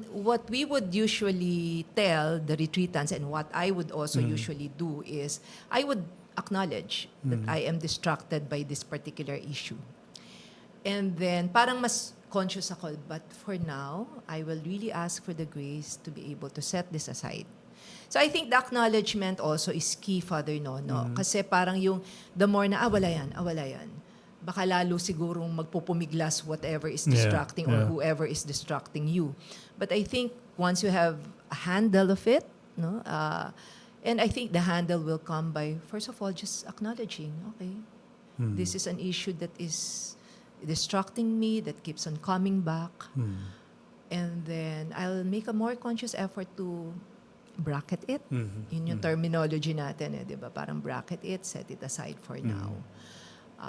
What we would usually tell the retreatants and what I would also usually do is, I would acknowledge that I am distracted by this particular issue. And then, parang mas conscious ako, but for now, I will really ask for the grace to be able to set this aside. So I think the acknowledgement also is key, Father Nono. Kasi parang yung, the more na, wala yan, baka lalo sigurong magpupumiglas whatever is distracting or whoever is distracting you. But I think once you have a handle of it, no, and I think the handle will come by, first of all, just acknowledging, okay, this is an issue that is distracting me, that keeps on coming back. And then I'll make a more conscious effort to bracket it. Yun yung terminology natin, di ba? Parang bracket it, set it aside for now.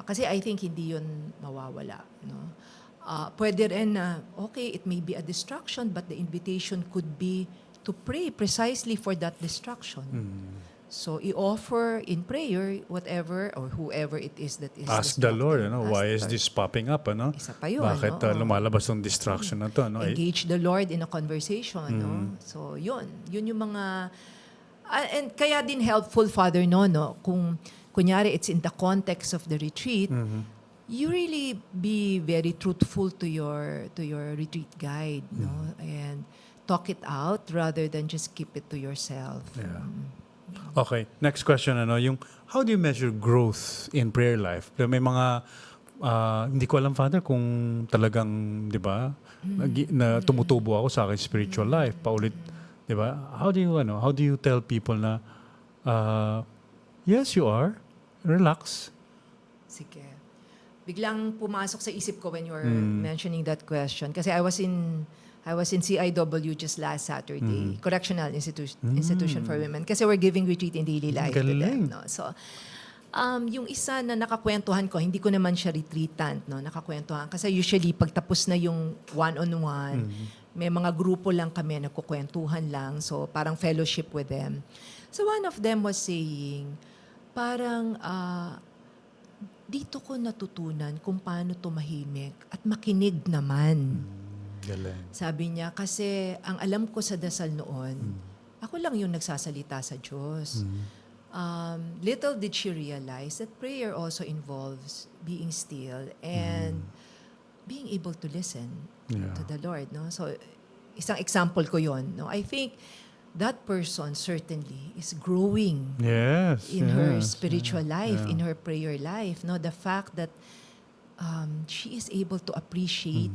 Kasi I think hindi yun mawawala. No? Pwede rin na, okay, it may be a distraction, but the invitation could be to pray precisely for that distraction. So, i-offer in prayer whatever or whoever it is that is Ask the Lord, distracting. Ask why the is Lord. this popping up, Isa pa yun, Bakit oo. lumalabas yung distraction na to, Engage the Lord in a conversation, no? So, yun yung mga and kaya din helpful, Father Nono, kung kunyari it's in the context of the retreat, you really be very truthful to your retreat guide, no? And talk it out rather than just keep it to yourself. Yeah. Okay, next question, yung how do you measure growth in prayer life? May mga hindi ko alam, Father, kung talagang, 'di ba, na tumutubo ako sa akin spiritual life paulit, 'di ba? How do you tell people na yes, you are. Relax. Sige. Biglang pumasok sa isip ko when you were mentioning that question kasi I was in CIW just last Saturday, Correctional Institution for Women, kasi we're giving retreat in daily life to them. No? So, yung isa na nakakwentuhan ko, hindi ko naman siya retreatant, no? Nakakwentuhan. Kasi usually, pagtapos na yung one-on-one, may mga grupo lang kami, nagkukwentuhan lang. So, parang fellowship with them. So, one of them was saying, parang, dito ko natutunan kung paano tumahimik at makinig naman. Galing. Sabi niya, kasi ang alam ko sa dasal noon ako lang yung nagsasalita sa Diyos. Little did she realize that prayer also involves being still and being able to listen to the Lord. No? So, isang example ko yon. No? I think that person certainly is growing Yes. in her yes, spiritual life, yeah. in her prayer life. No, the fact that she is able to appreciate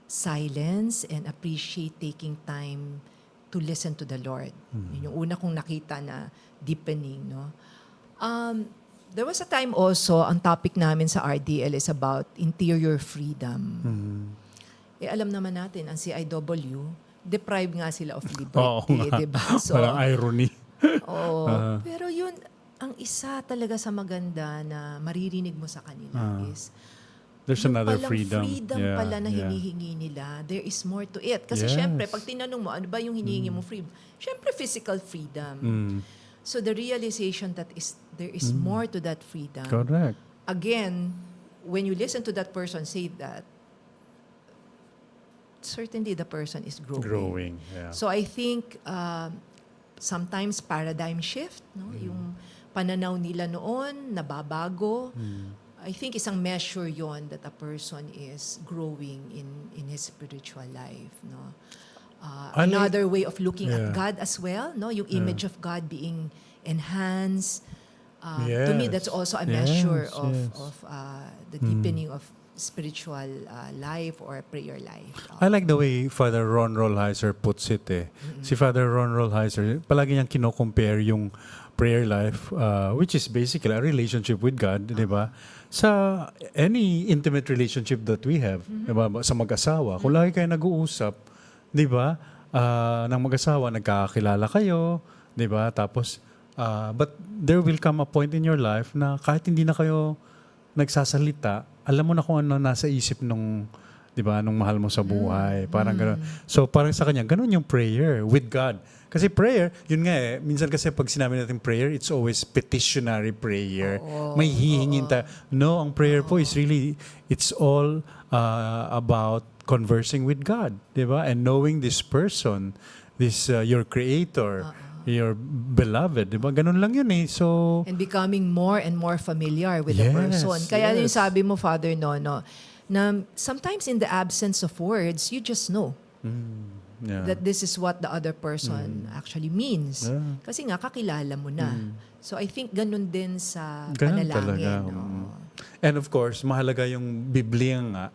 silence and appreciate taking time to listen to the Lord. Yun yung una kong nakita na deepening. No, there was a time also, ang topic namin sa RDL is about interior freedom. Eh, alam naman natin, ang CIW, deprived nga sila of Oo liberty, nga. di ba? Parang irony. Oo. Pero yun, ang isa talaga sa maganda na maririnig mo sa kanila is There's yung another palang freedom. Yeah, pala na yeah. hinihingi nila, there is more to it. Kasi Yes. syempre, pag tinanong mo, ano ba yung hinihingi mo freedom? Syempre, physical freedom. So the realization that there is more to that freedom. Correct. Again, when you listen to that person say that, certainly the person is growing. Growing. Yeah. So I think sometimes paradigm shift, no? Yung pananaw nila noon nababago. I think isang measure yon that a person is growing in his spiritual life, no. I like- Another way of looking Yeah. at God as well, no, yung image of God being enhanced. To me, that's also a measure Yes, of yes. of the deepening of spiritual life or prayer life. I like the way Father Ron Rolheiser puts it eh. Si Father Ron Rolheiser, palagi niyang kino-compare yung prayer life, which is basically a relationship with God, di ba? Sa any intimate relationship that we have, di ba? Sa mag-asawa, kung lagi kayo nag-uusap, di ba? Ng mag-asawa, nagkakakilala kayo, di ba? Tapos, but there will come a point in your life na kahit hindi na kayo nagsasalita, alam mo na kung ano nasa isip nung, di ba, nung mahal mo sa buhay. Parang gano'n. So, parang sa kanya, gano'n yung prayer with God. Kasi prayer, yun nga eh, minsan kasi pag sinabi natin prayer, it's always petitionary prayer. May hihingin tayo. No, ang prayer po is really, it's all about conversing with God. Di ba? And knowing this person, this your creator, your beloved. Di ba? Ganun lang yun eh. So, And becoming more and more familiar with the Yes, person. Kaya yung yes. sabi mo, Father Nono, na sometimes in the absence of words, you just know yeah. that this is what the other person actually means. Yeah. Kasi nga, kakilala mo na. So I think ganun din sa Ganun panalangin. talaga. No? And of course, mahalaga yung Biblia nga.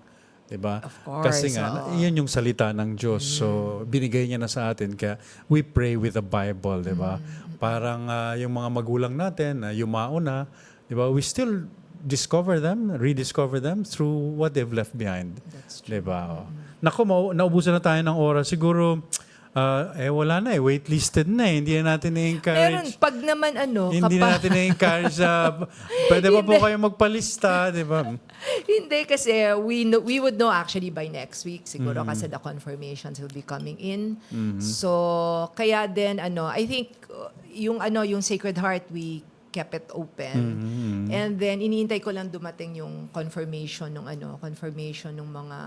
Diba? Of course, Kasi nga, oo. yan yung salita ng Diyos. So, binigay niya na sa atin. Kaya, we pray with the Bible, diba? Parang yung mga magulang natin, yumao na, diba? We still discover them, rediscover them through what they've left behind. That's true. Diba? Naku, naubusan na tayo ng oras. Siguro, wala na eh. Waitlisted na eh. Hindi na natin Meron, na-encourage. pag naman Hindi na natin na-encourage. Pwede pa po kayo magpalista, diba? Hindi kasi we would know actually by next week siguro kasi the confirmations will be coming in. So kaya din I think yung Sacred Heart we kept it open. And then iniintay ko lang dumating yung confirmation ng mga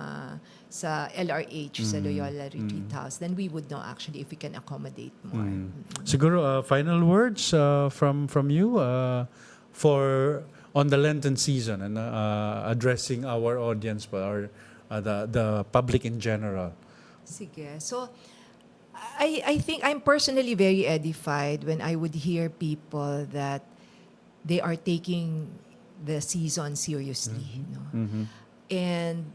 sa LRH sa Loyola Retreat House. Then we would know actually if we can accommodate more. Siguro final words from you for on the Lenten season and addressing our audience or the public in general. Sige. So, I think I'm personally very edified when I would hear people that they are taking the season seriously. No? And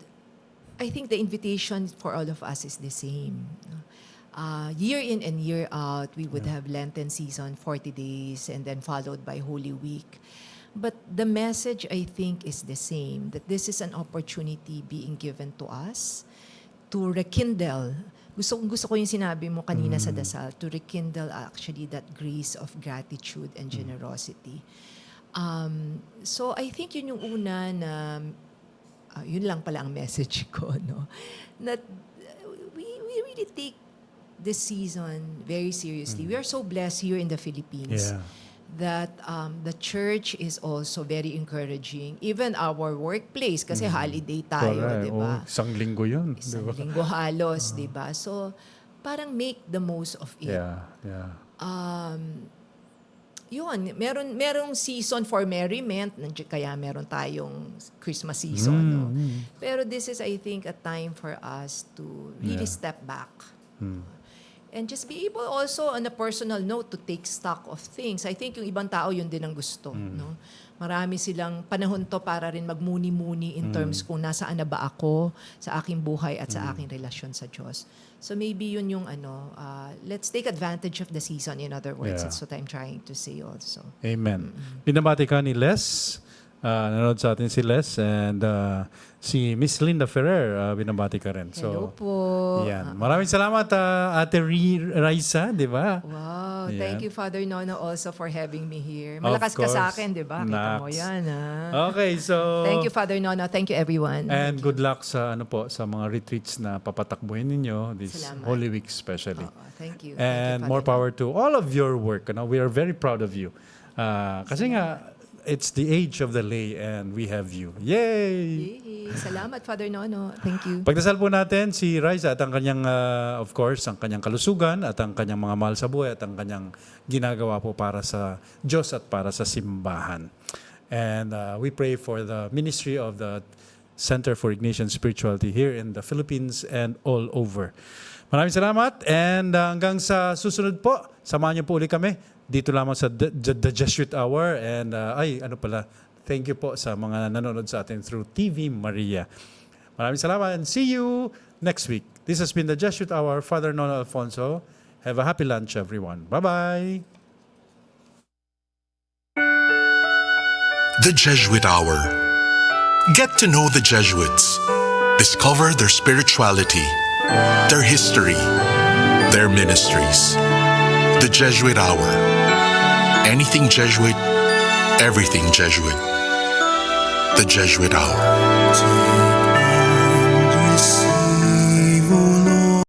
I think the invitation for all of us is the same. No? Year in and year out, we would have Lenten season, 40 days, and then followed by Holy Week. But the message, I think, is the same, that this is an opportunity being given to us to rekindle. Gusto ko yung sinabi mo kanina sa dasal, to rekindle actually that grace of gratitude and generosity. So I think yun yung una na, yun lang pala ang message ko, no? That we really take this season very seriously. We are so blessed here in the Philippines. Yeah. That the church is also very encouraging. Even our workplace, kasi holiday tayo, Correct. di ba? Isang linggo yun. Isang Diba? linggo halos, di ba? So, parang make the most of it. Yeah. Yun, merong season for merriment, kaya meron tayong Christmas season. No? Pero this is, I think, a time for us to really step back. And just be able also, on a personal note, to take stock of things. I think yung ibang tao, yun din ang gusto. No? Marami silang panahon to para rin magmuni-muni in terms kung nasaan na ba ako sa aking buhay at sa aking relasyon sa Diyos. So maybe yun yung let's take advantage of the season. In other words, Yeah. that's what I'm trying to say also. Amen. Binabati ka ni Les. Nanood sa atin si Les. And si Miss Linda Ferrer, binabati ka rin. Hello So, po. yan. Maraming salamat, Ate Raisa, di ba? Wow, Yeah. thank you, Father Nono, also for having me here. Of Malakas ka sa course. akin, di ba? Kita mo Naks. yan, ha? Okay, so... Thank you, Father Nono. Thank you, everyone. And good luck sa sa mga retreats na papatakbuhin ninyo this Salamat. Holy Week especially. Thank you. And Thank you, more Father power to all of your work. We are very proud of you. Kasi nga, it's the age of the lay and we have you. Yay! Yay! Salamat, Father Nono. Thank you. Pagdasal po natin si Raisa at ang kanyang, of course, ang kanyang kalusugan at ang kanyang mga mahal sa buhay at ang kanyang ginagawa po para sa Diyos at para sa simbahan. And we pray for the ministry of the Center for Ignatian Spirituality here in the Philippines and all over. Maraming salamat and hanggang sa susunod po, samahan niyo po ulit kami dito lamang sa The Jesuit Hour. And thank you po sa mga nanonood sa atin through TV Maria. Maraming salamat and see you next week. This has been The Jesuit Hour. Father Nono Alfonso. Have a happy lunch, everyone. Bye-bye. The Jesuit Hour. Get to know the Jesuits. Discover their spirituality, their history, their ministries. The Jesuit Hour. Anything Jesuit, everything Jesuit. The Jesuit Hour.